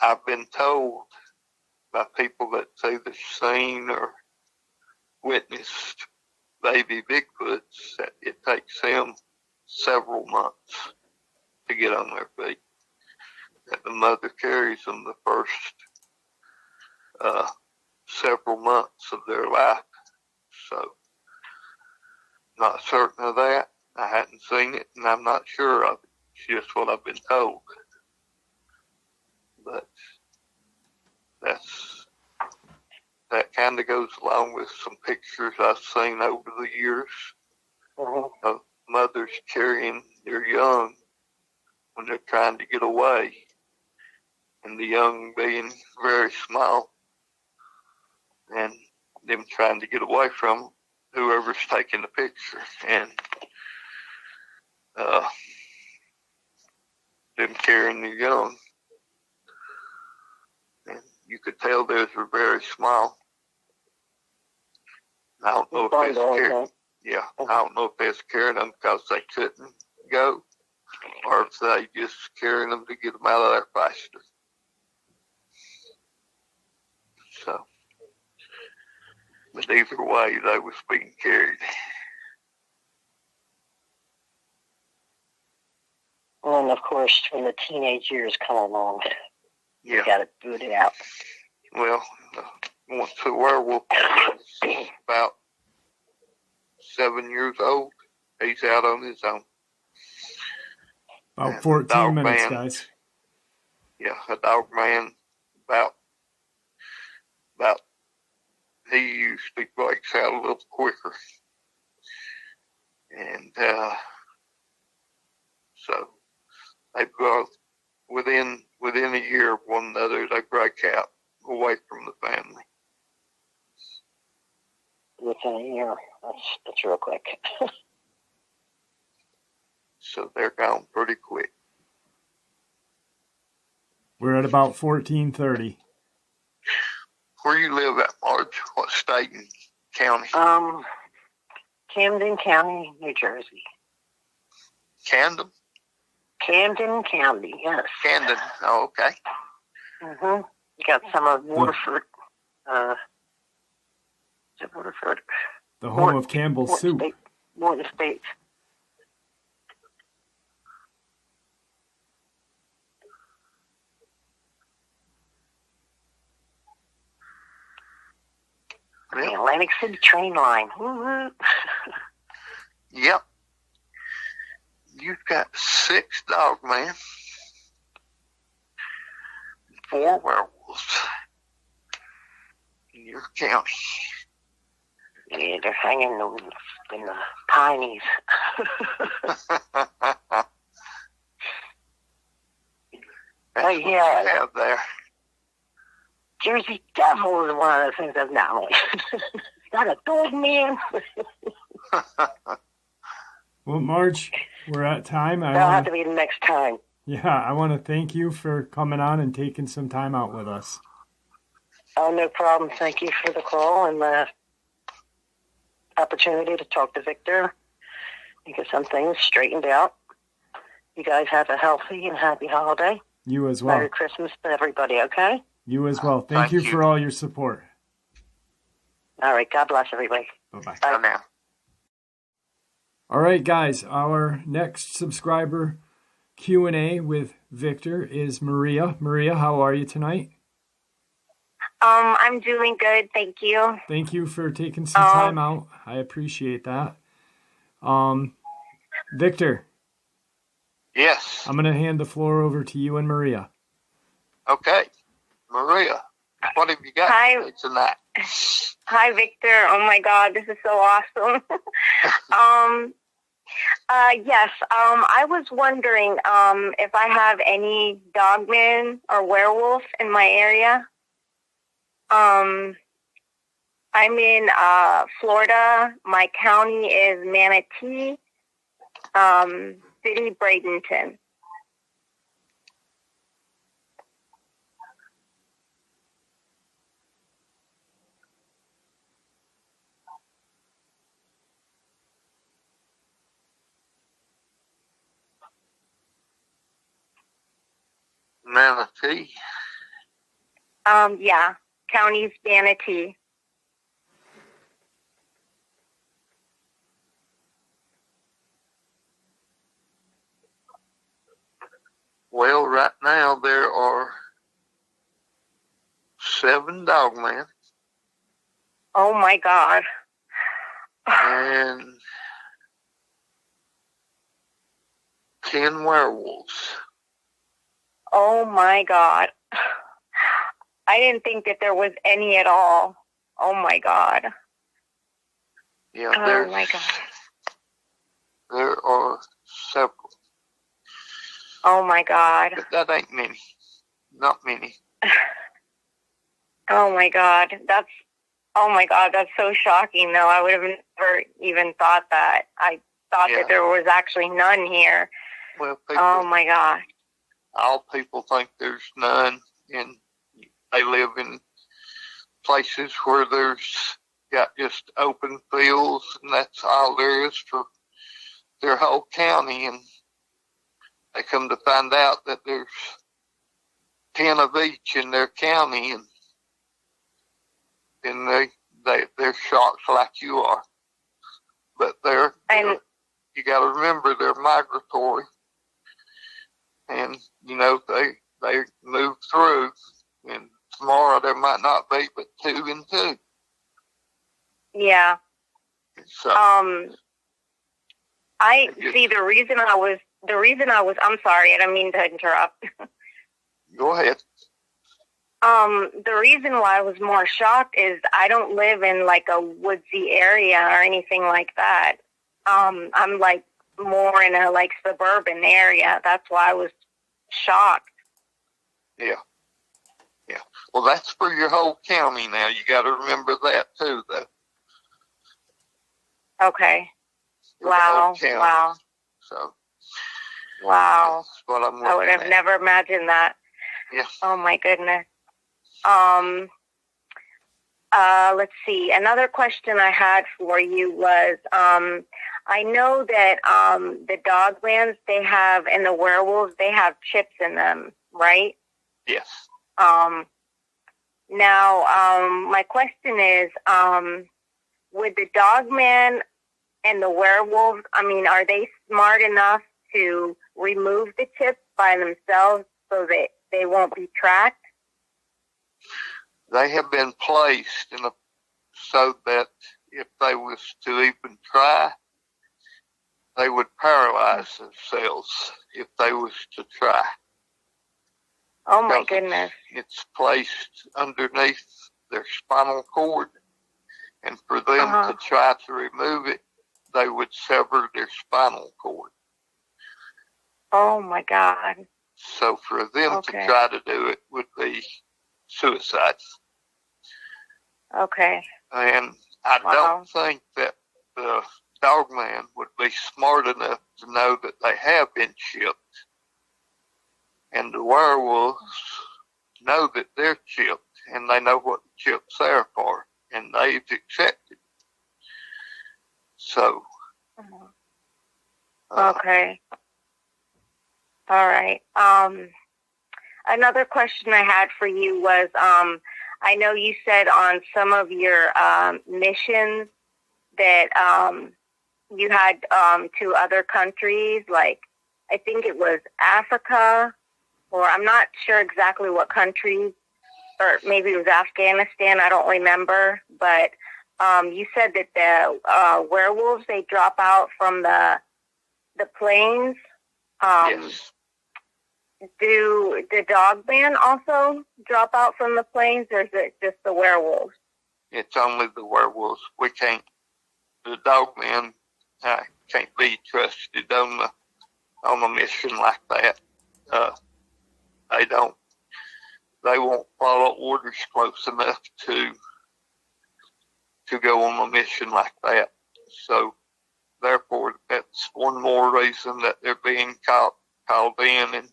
I've been told by people that's either seen or witnessed baby Bigfoots that it takes them several months to get on their feet. That the mother carries them the first several months of their life. So, not certain of that. I hadn't seen it, and I'm not sure of it. It's just what I've been told. But that kind of goes along with some pictures I've seen over the years of mothers carrying their young when they're trying to get away, and the young being very small, and them trying to get away from whoever's taking the picture, and them carrying the young. And you could tell those were very small. I don't know if they was carrying, I don't know if they was carrying them because they couldn't go, or if they just carrying them to get them out of there faster. So, but either way, they was being carried. And of course, when the teenage years come along, Yeah. you got to boot it out. Well, once the werewolf is about 7 years old, he's out on his own. About And 14 minutes, Dogman, guys. yeah, a Dogman about he usually breaks out a little quicker. And so they both within a year of one another they break out away from the family. Within a year. That's real quick. So they're gone pretty quick. We're at about 14:30. Where you live at, Marge? What state and county? Camden County, New Jersey. Camden? Camden County, yes. Camden. Oh, okay. You got some of Waterford. Is it Waterford? The home of Campbell's soup. Morton State. Yep. The Atlantic City train line. Woo-hoo. Yep. You've got 6 Dogmen, 4 werewolves in your county. Yeah, they're hanging in the pineys. That's what you have there. Jersey Devil is one of the things that's not like. Is that a Dogman? Well, Marge, we're at time. That'll have to be the next time. Yeah, I want to thank you for coming on and taking some time out with us. Oh, no problem. Thank you for the call and the opportunity to talk to Victor and get some things straightened out. You guys have a healthy and happy holiday. You as well. Merry Christmas to everybody, okay? You as well. Thank you for all your support. All right. God bless everybody. Bye-bye. Bye now. All right, guys. Our next subscriber Q&A with Victor is Maria. Maria, how are you tonight? I'm doing good, thank you. Thank you for taking some time out. I appreciate that. Victor. Yes. I'm going to hand the floor over to you and Maria. Okay. Maria, what have you got tonight? Hi, Victor. Oh, my God, this is so awesome. Yes, I was wondering if I have any dogmen or werewolf in my area. I'm in Florida. My county is Manatee, city Bradenton. Manatee. Yeah, county's Manatee. Well, right now there are 7 Dogmen. Oh my God. And 10 werewolves. Oh my God. I didn't think that there was any at all. Oh my God. Yeah, oh my God. There are several. Oh my God. But that ain't many. Not many. Oh my God. That's so shocking though. I would have never even thought that. I thought that there was actually none here. Well, oh my God. All people think there's none, and they live in places where there's got just open fields, and that's all there is for their whole county. And they come to find out that there's 10 of each in their county, and then they're shocked like you are. But you got to remember they're migratory, and you know they move through, and tomorrow there might not be but 2 and 2. Yeah. So I see the reason I was, I'm sorry, I don't mean to interrupt. Go ahead. The reason why I was more shocked is I don't live in like a woodsy area or anything like that. I'm like more in a like suburban area. That's why I was shocked. Yeah. Yeah. Well, that's for your whole county now. You got to remember that too, though. Okay. For the whole Wow. county. Wow. So. Wow. That's what I'm looking I would have at. never imagined that. Yeah. Oh my goodness. Let's see. Another question I had for you was, I know that the Dogmans, they have, and the werewolves, they have chips in them, right? Yes. Now, my question is, with the Dogman and the werewolves, I mean, are they smart enough to remove the chips by themselves so that they won't be tracked? They have been placed so that if they was to even try, they would paralyze themselves if they was to try. Oh my Because goodness. It's placed underneath their spinal cord, and for them to try to remove it, they would sever their spinal cord. Oh my God. So for them to try to do it would be suicide. Okay. And I don't think that the Dogman would be smart enough to know that they have been chipped. And the werewolves know that they're chipped, and they know what the chips are for, and they've accepted. So. Okay. All right. Another question I had for you was, I know you said on some of your missions that you had to other countries, like I think it was Africa, or I'm not sure exactly what country, or maybe it was Afghanistan, I don't remember, but you said that the werewolves, they drop out from the planes. Yes. Do the Dogman also drop out from the planes, or is it just the werewolves? It's only the werewolves. The Dogman can't be trusted on a mission like that. They won't follow orders close enough to go on a mission like that. So therefore, that's one more reason that they're being called in and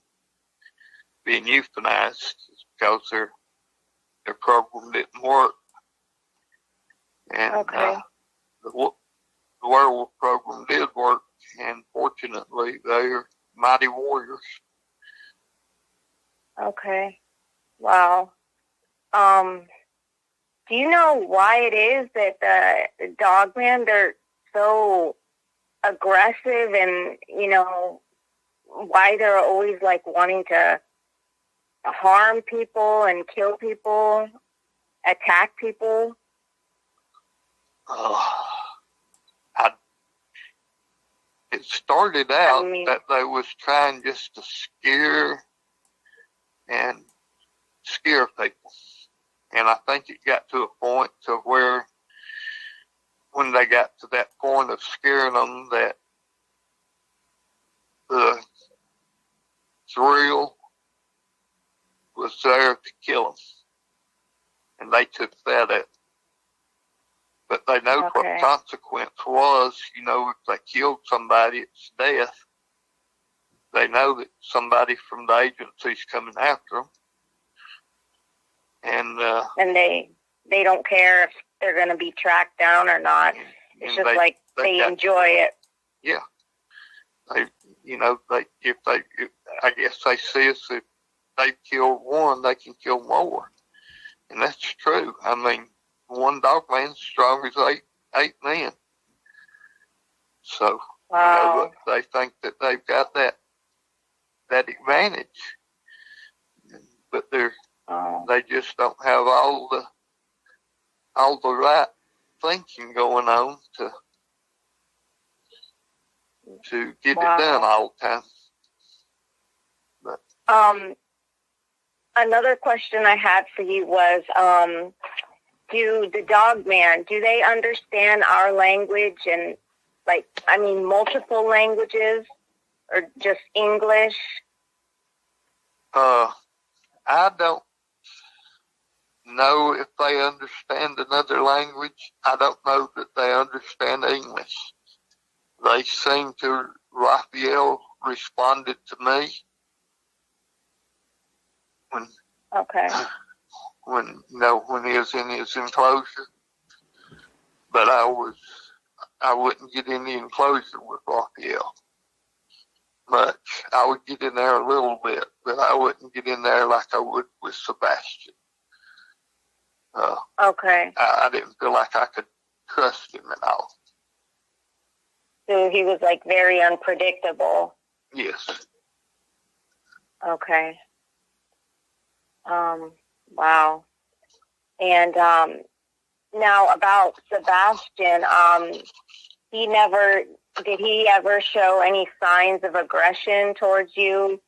being euthanized, is because their program didn't work. And the werewolf program did work, and fortunately, they're mighty warriors. Okay. Wow. Do you know why it is that the Dogman, they're so aggressive, and, you know, why they're always like wanting to harm people and kill people, attack people? It started out that they was trying just to scare people. And I think it got to a point to where when they got to that point of scaring them, that the thrill was there to kill them. And they took that up. But they know what the consequence was. You know, if they killed somebody, it's death. They know that somebody from the agency's coming after them. And they don't care if they're going to be tracked down or not. It's just they enjoy it. Yeah. I guess they see us, if they kill one, they can kill more. And that's true. I mean, one Dogman's strong as eight men. So, they think that they've got that advantage. But they just don't have all the right thinking going on to get Wow. it done all the time. Another question I had for you was, do the Dogman, do they understand our language and multiple languages or just English? I don't know if they understand another language. I don't know that they understand English. They seem to, Raphael responded to me Okay. when he was in his enclosure, but I wouldn't get in the enclosure with Raphael much. I would get in there a little bit, but I wouldn't get in there like I would with Sebastian. Okay. I didn't feel like I could trust him at all. So he was like very unpredictable. Yes. Okay. Wow. And now about Sebastian, did he ever show any signs of aggression towards you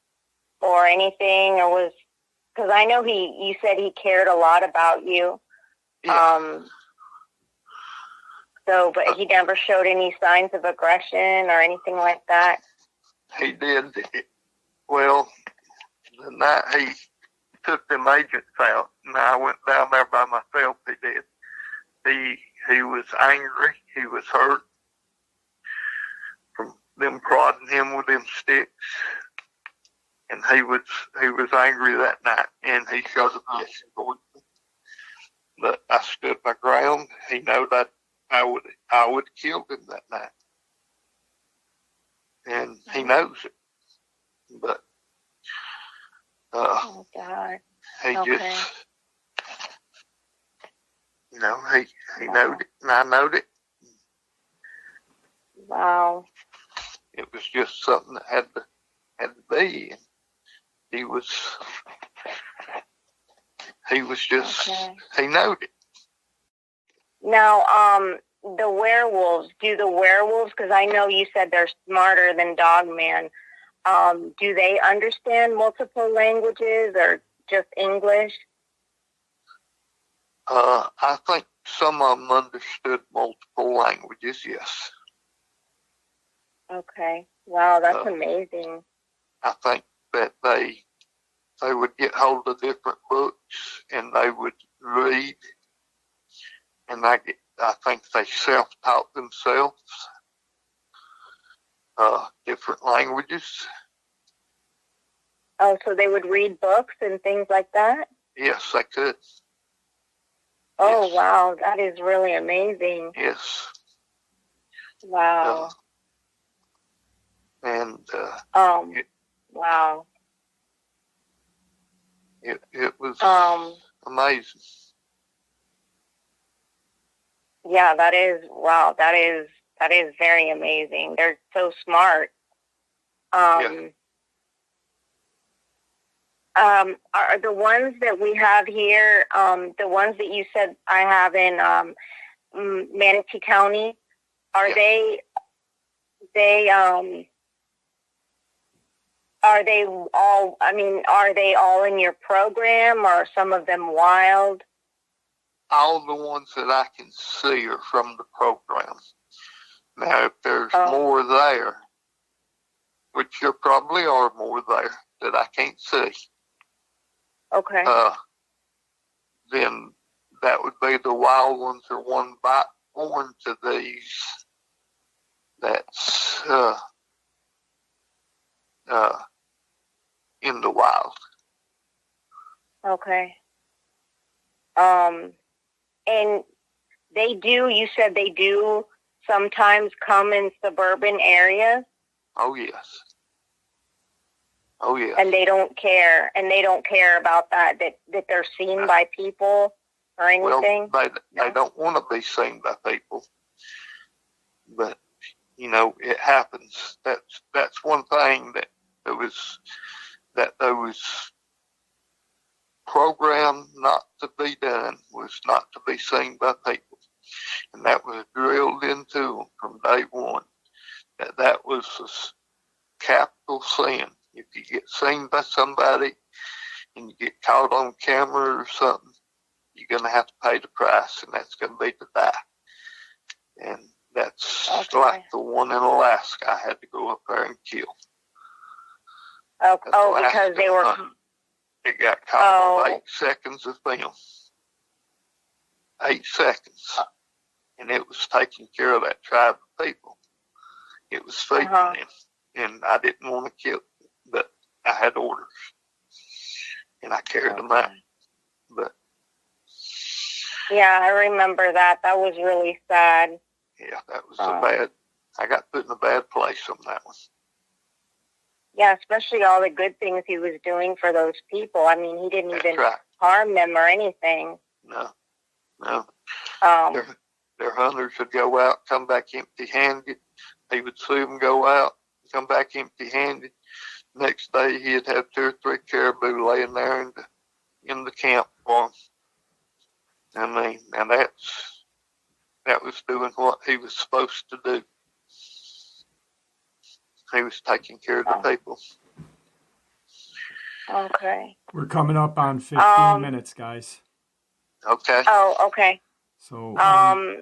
or anything, or because I know you said he cared a lot about you. Yeah. But he never showed any signs of aggression or anything like that. He did. Well, the night he took them agents out, and I went down there by myself, he did. He was angry. He was hurt from them prodding him with them sticks. And he was angry that night, and he showed aggression towards me. But I stood my ground. He knew that I would have killed him that night, and he knows it. But Oh God. he Okay. just, he knowed it, and I knowed it. Wow. It was just something that had to be. And he was just, Okay. he knowed it. Now, the werewolves, because I know you said they're smarter than Dogman, do they understand multiple languages or just English? I think some of them understood multiple languages, yes. Okay. Wow, that's amazing. I think that they would get hold of different books and they would read, and I think they self-taught themselves different languages. Oh, so they would read books and things like that? Yes, they could. Oh, Yes. wow, that is really amazing. Yes. Wow. And wow. it was amazing. Yeah, that is, wow, that is very amazing. They're so smart. Are the ones that we have here, the ones that you said I have in Manatee County, are Yeah. are they all in your program, or are some of them wild? All the ones that I can see are from the program. Now, if there's more there, which there probably are more there that I can't see, Okay. then that would be the wild ones or one born to these that's in the wild. Okay. And you said they do sometimes come in suburban areas? Oh, yes. Oh, yes. And they don't care about that they're seen by people or anything? Well, they don't want to be seen by people. But, it happens. That's one thing that was programmed not to be done, was not to be seen by people. And that was drilled into them from day one. That was was a capital sin. If you get seen by somebody and you get caught on camera or something, you're going to have to pay the price, and that's going to be to die. And that's like the one in Alaska I had to go up there and kill. Oh, because they were... It got caught on 8 seconds of film. 8 seconds. And it was taking care of that tribe of people. It was feeding them. And I didn't want to kill them, but I had orders. And I carried them out. But yeah, I remember that. That was really sad. Yeah, that was I got put in a bad place on that one. Yeah, especially all the good things he was doing for those people. I mean, he didn't even harm them or anything. No. Their hunters would go out, come back empty-handed. He would see them go out, come back empty-handed. Next day, he'd have 2 or 3 caribou laying there in the camp for him. I mean, and that was doing what he was supposed to do. He was taking care of the people. Okay. We're coming up on 15 minutes, guys. Okay. Oh, okay. So, I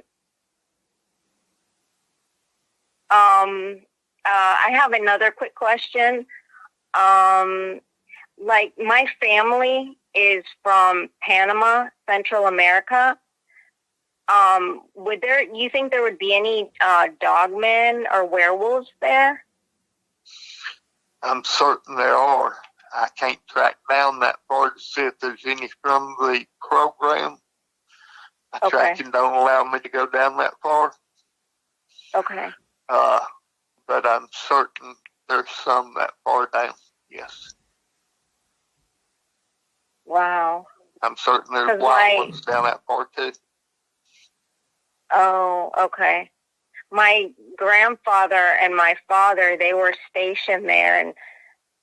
have another quick question. Like, my family is from Panama, Central America. You think there would be any dogmen or werewolves there? I'm certain there are. I can't track down that far to see if there's any from the program. My tracking don't allow me to go down that far. Okay. But I'm certain there's some that far down. Yes. Wow. I'm certain there's wild ones down that far too. Oh, okay. My grandfather and my father, they were stationed there, and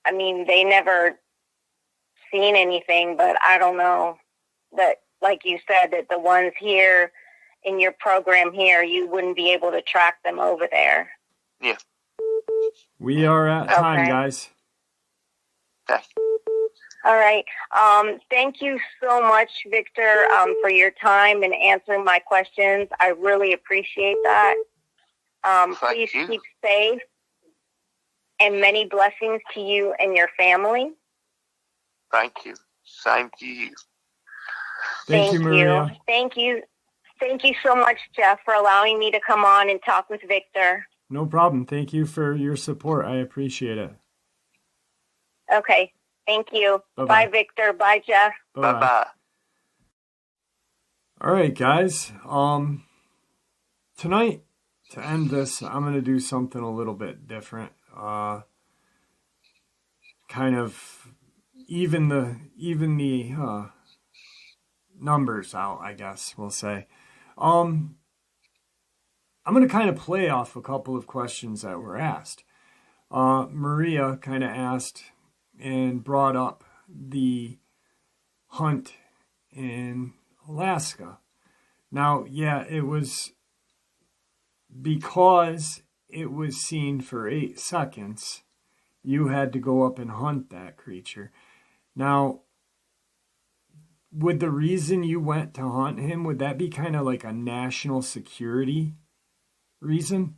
I mean, they never seen anything, but I don't know that, like you said, that the ones here in your program here, you wouldn't be able to track them over there. Yeah. We are at time, guys. Okay. All right. Thank you so much, Victor, for your time and answering my questions. I really appreciate that. Please keep safe, and many blessings to you and your family. Thank you. Same to you. Thank you, Maria. Thank you. Thank you so much, Jeff, for allowing me to come on and talk with Victor. No problem. Thank you for your support. I appreciate it. Okay. Thank you. Bye-bye. Bye, Victor. Bye, Jeff. Bye-bye. All right, guys. Tonight, to end this, I'm going to do something a little bit different. Kind of even the numbers out, I guess we'll say. I'm going to kind of play off a couple of questions that were asked. Maria kind of asked and brought up the hunt in Alaska. Now, yeah, it was because it was seen for 8 seconds, you had to go up and hunt that creature. Now, would the reason you went to hunt him, would that be kind of like a national security reason?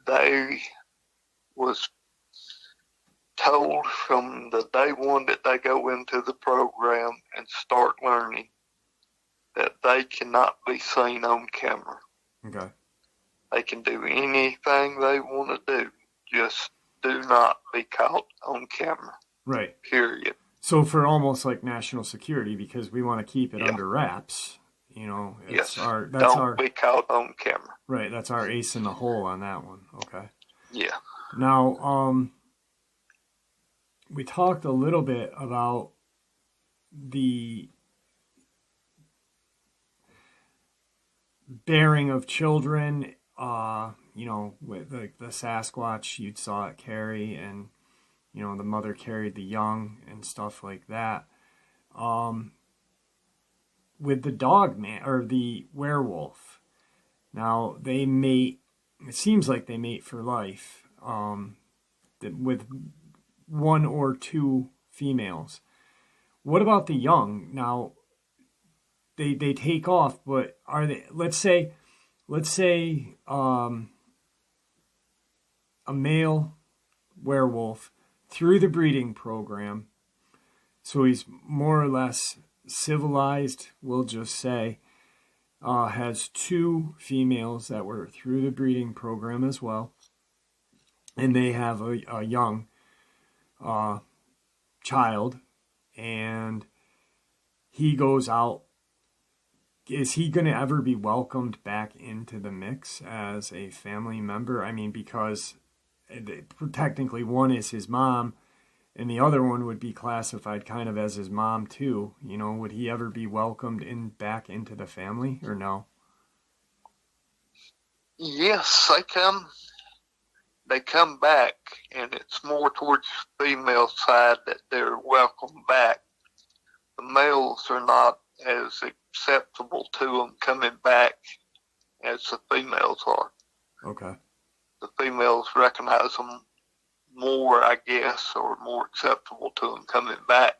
They was told from the day one that they go into the program and start learning that they cannot be seen on camera. Okay. They can do anything they want to do, just do not be caught on camera. Right. Period. So for almost like national security, because we want to keep it under wraps, you know, it's don't be caught on camera. Right, that's our ace in the hole on that one. Okay. Yeah. Now, we talked a little bit about the bearing of children, you know, with the Sasquatch, you saw it carry, and, you know, the mother carried the young and stuff like that. With the Dogman, or the werewolf. Now, they mate, it seems like they mate for life, with one or two females. What about the young? Now, they take off, but are they, let's say a male werewolf through the breeding program, so he's more or less civilized, we'll just say, has two females that were through the breeding program as well, and they have a young child, and he goes out. Is he going to ever be welcomed back into the mix as a family member? I mean, because technically one is his mom, and the other one would be classified kind of as his mom too. You know, would he ever be welcomed back into the family, or no? Yes, they come back, and it's more towards the female side that they're welcome back. The males are not as acceptable to them coming back as the females are. Okay. The females recognize them more, I guess, or more acceptable to them coming back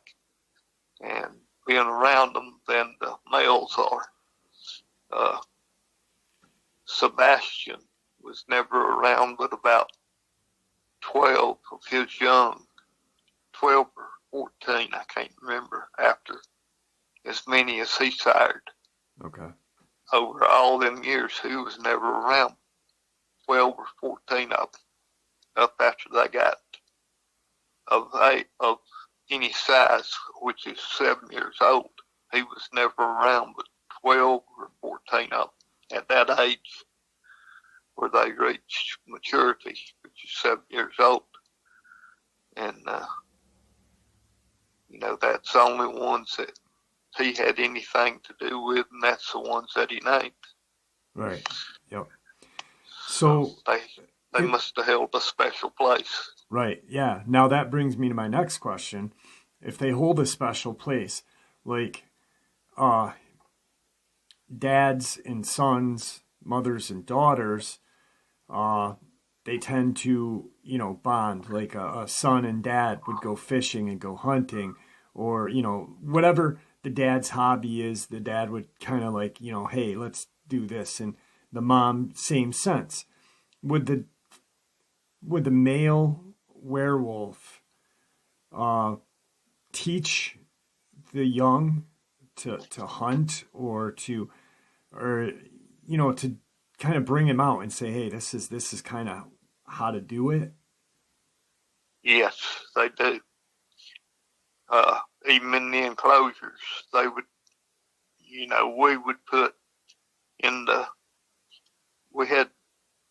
and being around them than the males are. Sebastian was never around but about 12 of his young, 12 or 14, I can't remember, after as many as he sired. Okay. Over all them years, he was never around 12 or 14 of them, up after they got of any size, which is 7 years old. He was never around but 12 or 14 of them at that age where they reached maturity, which is 7 years old. And, that's the only ones that he had anything to do with, and that's the ones that he named. Right. Yep. So they must have held a special place. Right. Yeah. Now that brings me to my next question. If they hold a special place, like dads and sons, mothers and daughters, they tend to, bond. Like a son and dad would go fishing and go hunting, or, whatever the dad's hobby is, the dad would kind of like, hey, let's do this. And the mom, same sense. Would the male werewolf teach the young to hunt, or to kind of bring him out and say, hey, this is kind of how to do it? Yes, they do. Even in the enclosures, they would, we would put we had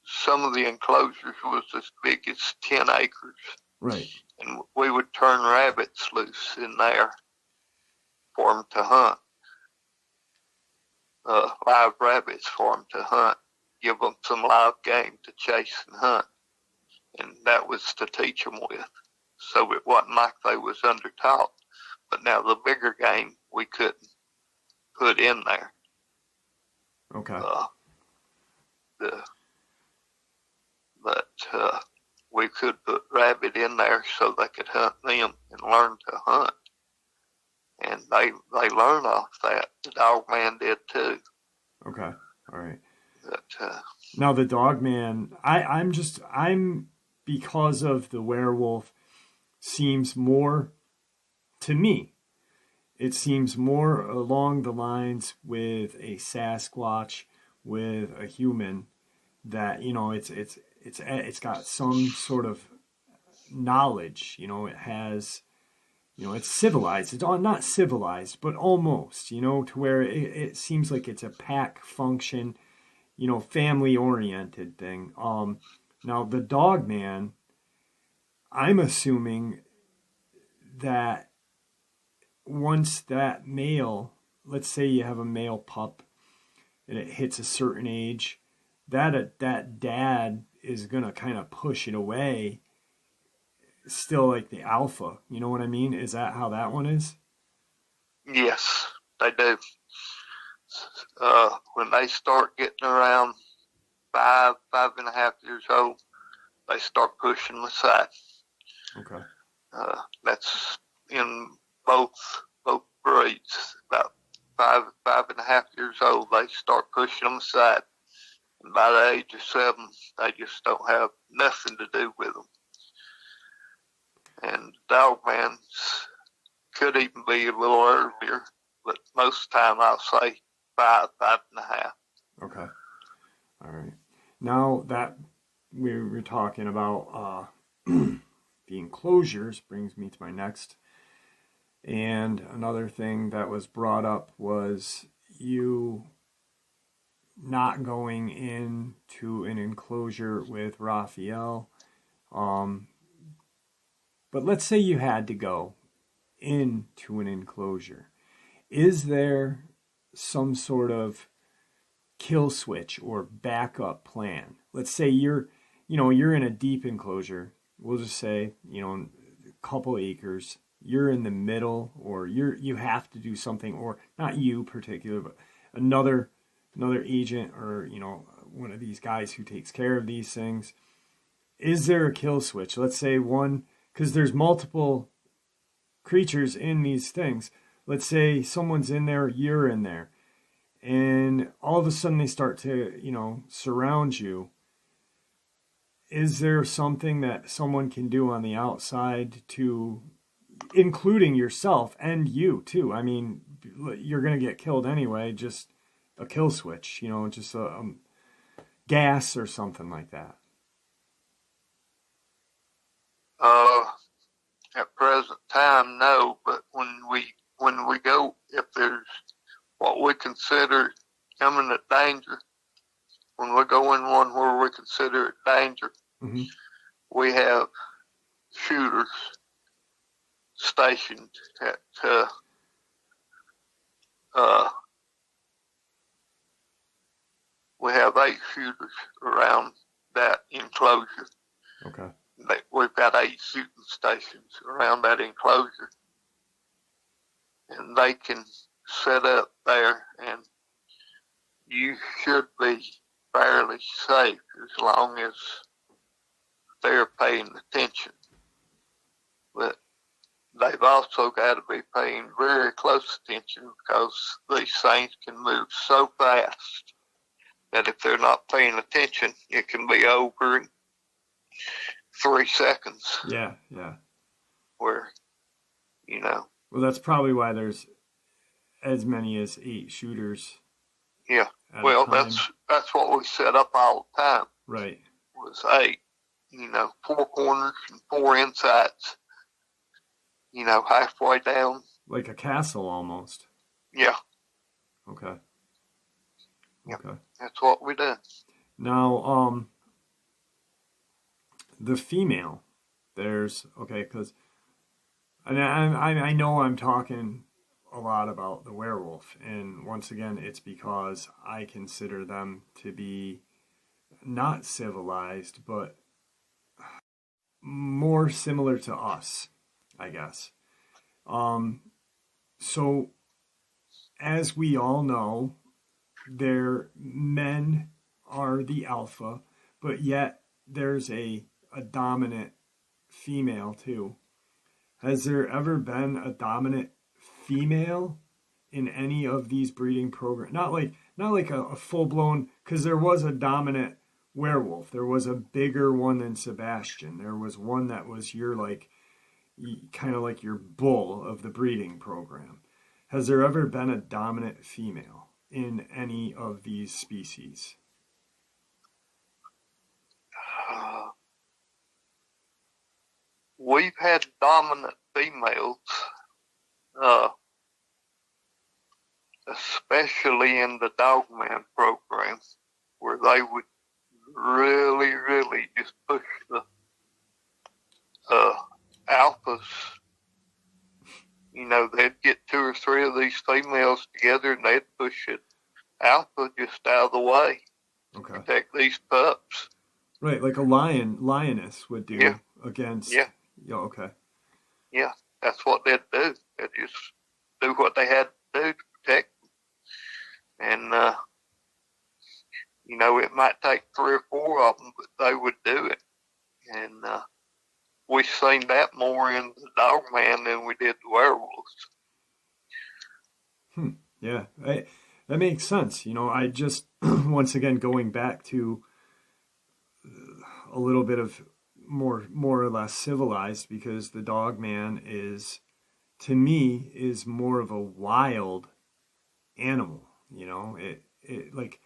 some of the enclosures was as big as 10 acres. Right. And we would turn rabbits loose in there for them to hunt. Live rabbits for them to hunt. Give them some live game to chase and hunt. And that was to teach them with. So it wasn't like they was undertaught. But now the bigger game we couldn't put in there. Okay. But we could put rabbit in there so they could hunt them and learn to hunt. And they learn off that. The Dogman did too. Okay. All right. But, now the Dogman, I'm because of the werewolf, seems more, to me, it seems more along the lines with a Sasquatch, with a human, that it's got some sort of knowledge. It has, it's civilized. It's not civilized, but almost, to where it seems like it's a pack function, family oriented thing. Now the Dogman, I'm assuming that once that male, let's say you have a male pup and it hits a certain age, that dad is going to kind of push it away, still like the alpha. You know what I mean? Is that how that one is? yes, they do. When they start getting around five and a half years old, they start pushing them aside. Okay. That's in both breeds. About five and a half years old, they start pushing them aside. And by the age of 7, they just don't have nothing to do with them. And Dogmans could even be a little earlier, but most of the time I'll say 5 and a half. Okay. All right. Now that we were talking about the enclosures brings me to my next. And another thing that was brought up was you not going into an enclosure with Raphael. But let's say you had to go into an enclosure. Is there some sort of kill switch or backup plan? Let's say you're in a deep enclosure. We'll just say, a couple acres. You're in the middle, or you have to do something, or not you particular, but another agent, or one of these guys who takes care of these things. Is there a kill switch? Let's say one, because there's multiple creatures in these things. Let's say someone's in there, you're in there, and all of a sudden they start to surround you. Is there something that someone can do on the outside to, including yourself and you too? I mean, you're going to get killed anyway, just a kill switch, just a gas or something like that. At present time, no, but when we go, if there's what we consider imminent danger, when we go in one where we consider it danger, Mm-hmm. we have shooters stationed at we have 8 shooters around that enclosure. Okay. We've got 8 shooting stations around that enclosure, and they can set up there, and you should be fairly safe as long as they're paying attention. But they've also got to be paying very close attention, because these things can move so fast that if they're not paying attention, it can be over in 3 seconds. Yeah. Where, Well, that's probably why there's as many as 8 shooters. Yeah. At Well, a time. that's what we set up all the time. Right. Was 8. 4 corners and 4 insides. Halfway down. Like a castle almost. Yeah. Okay. Yep. Okay. That's what we do. Now, the female, because I know I'm talking a lot about the werewolf, and once again, it's because I consider them to be not civilized, but more similar to us, I guess. So, as we all know, their men are the alpha, but yet there's a dominant female too. Has there ever been a dominant female in any of these breeding programs? Not like a full-blown, because there was a dominant werewolf. There was a bigger one than Sebastian. There was one that was kind of like your bull of the breeding program. Has there ever been a dominant female in any of these species? We've had dominant females, especially in the Dogman program, where they would really, really just push the alphas. They'd get 2 or 3 of these females together, and they'd push it alpha just out of the way. Okay. Protect these pups. Right, like a lioness would do against. Yeah. Yeah. Okay. Yeah, that's what they'd do. They'd just do what they had to do to protect them. And You know, it might take 3 or 4 of them, but they would do it. And we've seen that more in the Dogman than we did the werewolves. Yeah, that makes sense. You know, I just, once again, going back to a little bit of more or less civilized, because the Dogman is, to me, is more of a wild animal. You know, it like,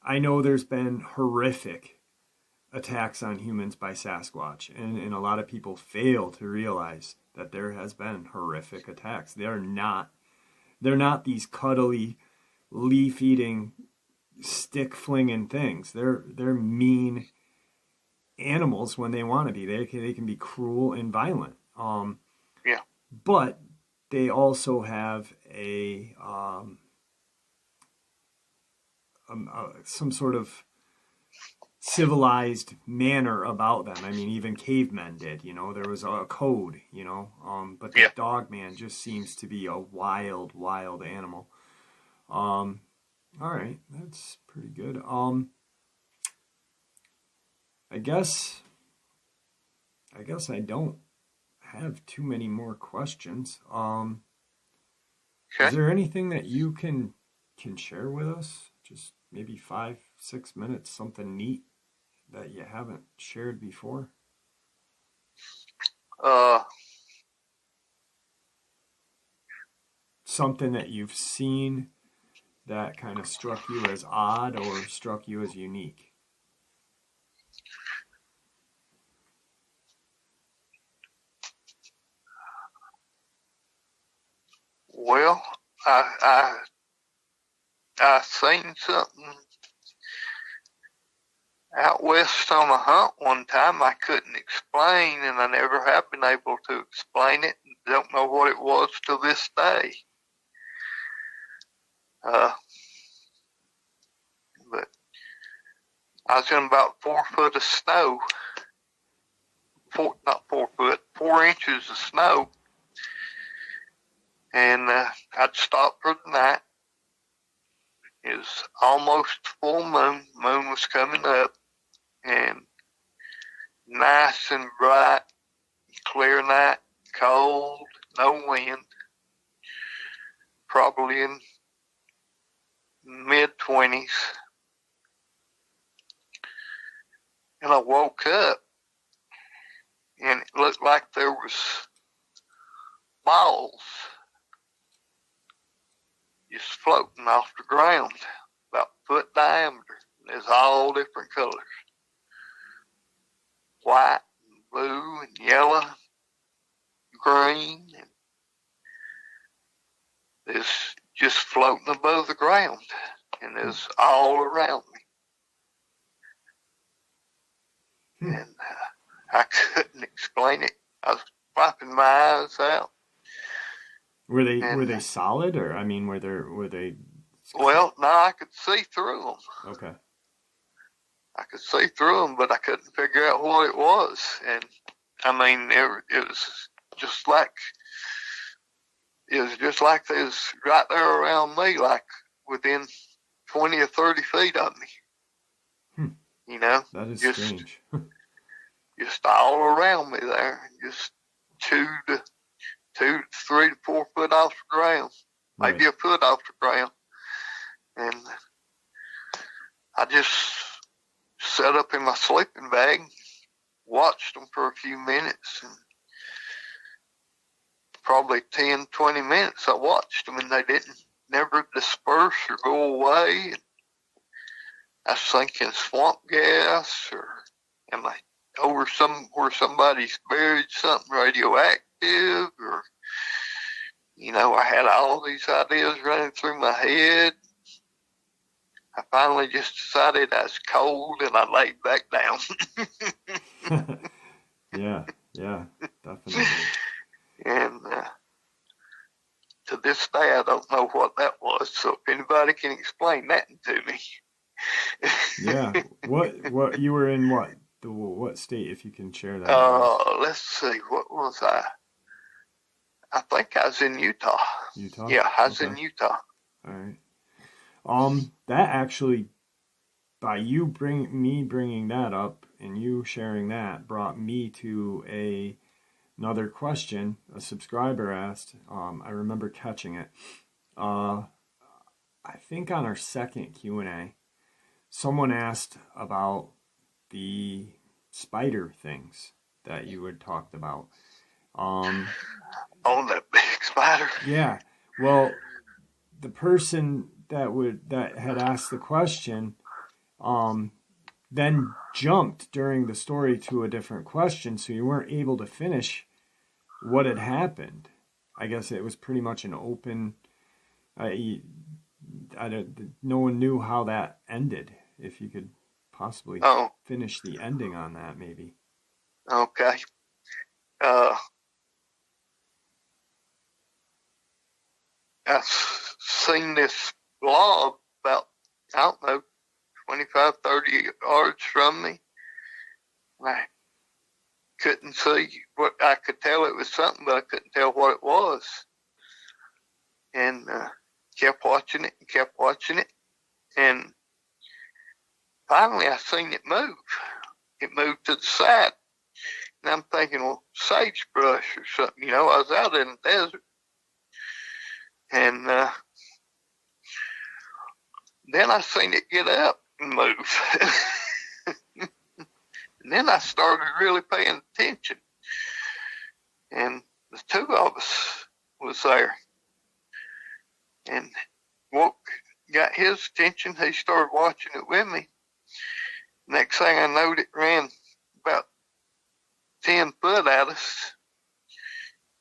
I know there's been horrific attacks on humans by Sasquatch, and a lot of people fail to realize that there has been horrific attacks. They're not these cuddly, leaf-eating, stick-flinging things. They're mean animals when they want to be. They can be cruel and violent. Yeah. But they also have some sort of civilized manner about them. I mean, even cavemen did, you know, there was a code, you know, but the Dogman just seems to be a wild animal. All right, that's pretty good. I guess I don't have too many more questions. Okay. Is there anything that you can share with us? Just maybe 5-6 minutes, something neat that you haven't shared before? Something that you've seen that kind of struck you as odd or struck you as unique? Well, I seen something out west on a hunt one time I couldn't explain, and I never have been able to explain it. Don't know what it was to this day. But I was in about 4 foot of snow. 4 inches of snow. And I'd stopped for the night. It was almost full moon. Moon was coming up. And nice and bright, clear night, cold, no wind. Probably in mid-20s. And I woke up, and it looked like there was balls just floating off the ground, about a foot diameter. There's all different colors. White, and blue, and yellow, green, and it's just floating above the ground, and it's all around me. And I couldn't explain it. I was wiping my eyes out. Were they solid, or I mean, were they? Well, no, I could see through them. Okay. I could see through them, but I couldn't figure out what it was. And I mean, it was just like they was right there around me, like within 20 or 30 feet of me. You know, that is just strange. Just all around me there, just 3 to 4 foot off the ground, maybe a foot off the ground. And I just sat up in my sleeping bag, watched them for a few minutes, and probably 10, 20 minutes I watched them, and they didn't never disperse or go away. And I was thinking swamp gas, or am I over where somebody's buried something radioactive, or, you know, I had all these ideas running through my head. I finally just decided I was cold, and I laid back down. Yeah, definitely. And to this day, I don't know what that was. So if anybody can explain that to me. Yeah. What you were in? What state, if you can share that? Let's see. What was I? I think I was in Utah. Utah? Yeah, I was in Utah. All right. That actually by you bringing that up and you sharing that brought me to another question a subscriber asked. I remember catching it. I think on our second Q&A, someone asked about the spider things that you had talked about. On that big spider. Yeah. Well, the person that had asked the question then jumped during the story to a different question, so you weren't able to finish what had happened. I guess it was pretty much an open. No one knew how that ended. If you could possibly finish the ending on that, maybe. Okay. I've seen this blob about, I don't know, 25, 30 yards from me. I couldn't see what, I could tell it was something, but I couldn't tell what it was. And kept watching it and kept watching it. And finally I seen it move. It moved to the side. And I'm thinking, well, sagebrush or something, I was out in the desert. And then I seen it get up and move. And then I started really paying attention. And the two of us was there. And what got his attention, he started watching it with me. Next thing I knowed, it ran about 10 foot at us.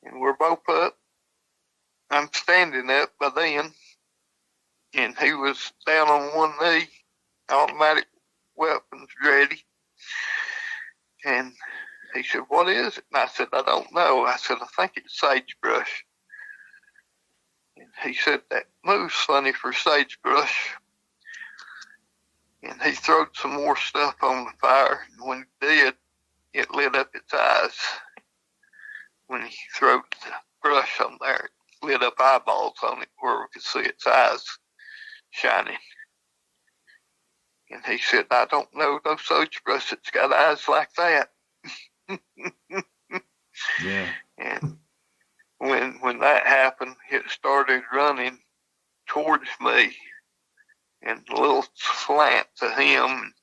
And we're both up. I'm standing up by then. And he was down on one knee, automatic weapons ready. And he said, "What is it?" And I said, "I don't know." I said, "I think it's sagebrush." And he said, "That moves funny for sagebrush." And he throwed some more stuff on the fire. And when he did, it lit up its eyes. When he threw the brush on there, it lit up eyeballs on it where we could see its eyes shining. And he said, "I don't know no sagebrush that's got eyes like that." Yeah. And when that happened, it started running towards me and a little slant to him.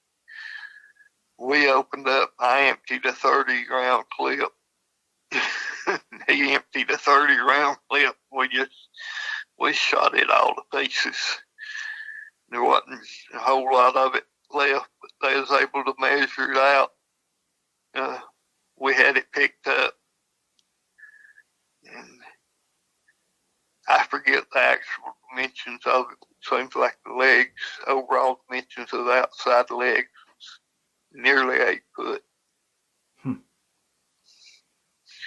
We opened up. I emptied a 30-round clip. He emptied a 30-round clip. We shot it all to pieces. There wasn't a whole lot of it left, but they was able to measure it out. We had it picked up. And I forget the actual dimensions of it. It seems like the legs, overall dimensions of the outside legs, was nearly 8 foot. All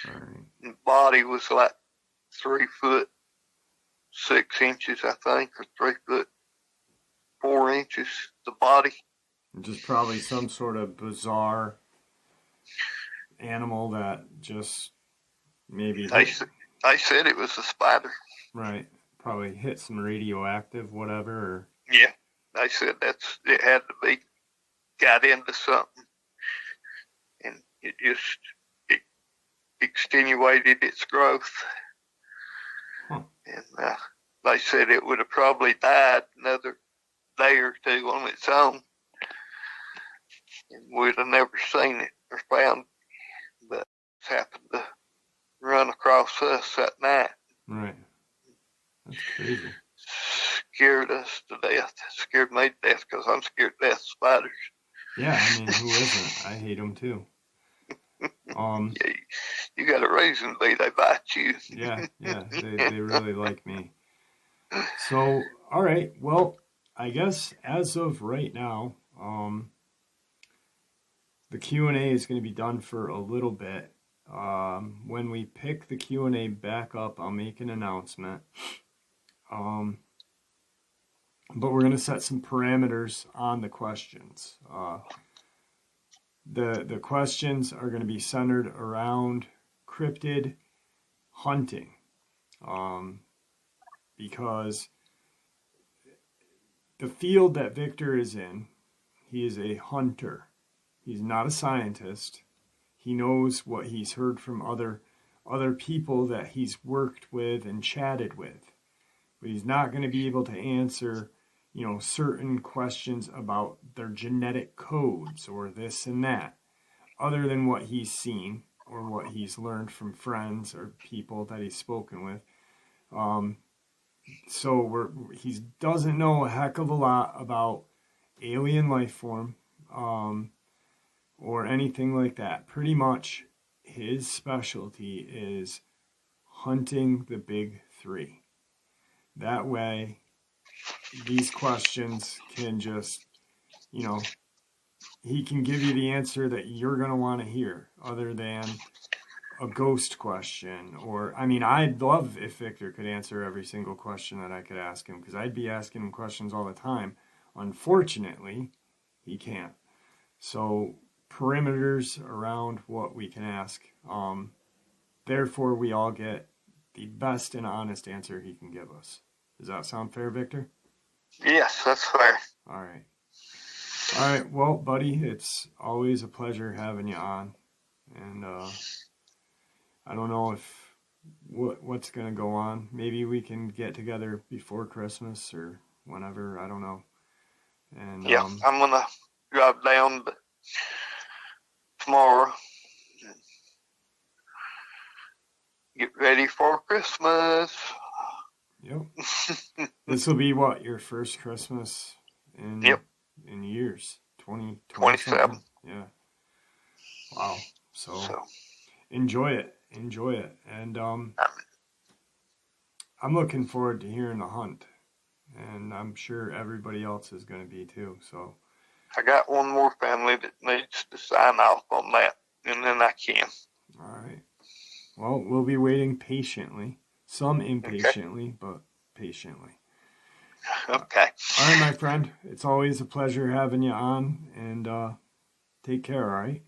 right. And the body was like 3 foot 6 inches, I think, or 3 foot 4 inches, the body. Just probably some sort of bizarre animal that just maybe They said it was a spider. Right. Probably hit some radioactive whatever. Or... Yeah. They said it had to be got into something. And it extenuated its growth. Huh. And they said it would have probably died another day or two on its own. And we'd have never seen it or found it. But it happened to run across us that night. Right. That's crazy. Scared us to death. Scared me to death because I'm scared to death of spiders. Yeah, I mean, who isn't? I hate them too. Yeah, you got a reason to be. They bite you. Yeah, they really like me. So, all right. Well, I guess as of right now, the Q&A is going to be done for a little bit. When we pick the Q&A back up, I'll make an announcement. But we're going to set some parameters on the questions. The questions are going to be centered around cryptid hunting, because the field that Victor is in, He is a hunter. He's not a scientist. He knows what he's heard from other people that he's worked with and chatted with. But he's not going to be able to answer, certain questions about their genetic codes or this and that, other than what he's seen or what he's learned from friends or people that he's spoken with. So he doesn't know a heck of a lot about alien life form, or anything like that. Pretty much his specialty is hunting the big three. That way, these questions can just, he can give you the answer that you're going to want to hear, other than a ghost question. Or, I'd love if Victor could answer every single question that I could ask him, because I'd be asking him questions all the time. Unfortunately, he can't. So, perimeters around what we can ask. Therefore, we all get the best and honest answer he can give us. Does that sound fair, Victor? Yes, that's fair. All right. Well, buddy, it's always a pleasure having you on. And I don't know if what's going to go on. Maybe we can get together before Christmas or whenever. I don't know. And yeah, I'm going to drive down tomorrow. Get ready for Christmas. Yep. This will be what, your first Christmas in years? 27. Yeah. Wow. So enjoy it. And I'm looking forward to hearing the hunt. And I'm sure everybody else is going to be too. So I got one more family that needs to sign off on that, and then I can. All right. Well, we'll be waiting patiently. Some impatiently, but patiently. Okay. All right, my friend. It's always a pleasure having you on. And take care, all right?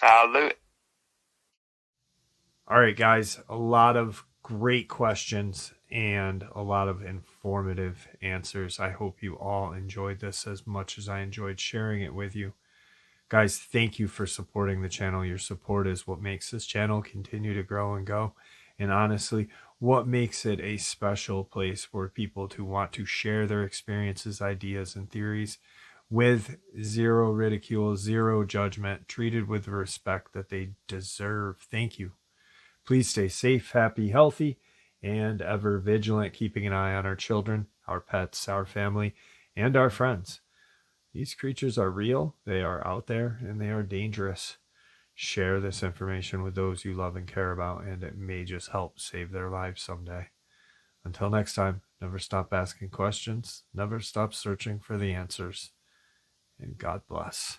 I'll do it. All right, guys. A lot of great questions and a lot of informative answers. I hope you all enjoyed this as much as I enjoyed sharing it with you. Guys, thank you for supporting the channel. Your support is what makes this channel continue to grow and go. And honestly, what makes it a special place for people to want to share their experiences, ideas, and theories with zero ridicule, zero judgment, treated with the respect that they deserve. Thank you. Please stay safe, happy, healthy, and ever vigilant, keeping an eye on our children, our pets, our family, and our friends. These creatures are real, they are out there, and they are dangerous. Share this information with those you love and care about, and it may just help save their lives someday. Until next time, never stop asking questions, never stop searching for the answers, and God bless.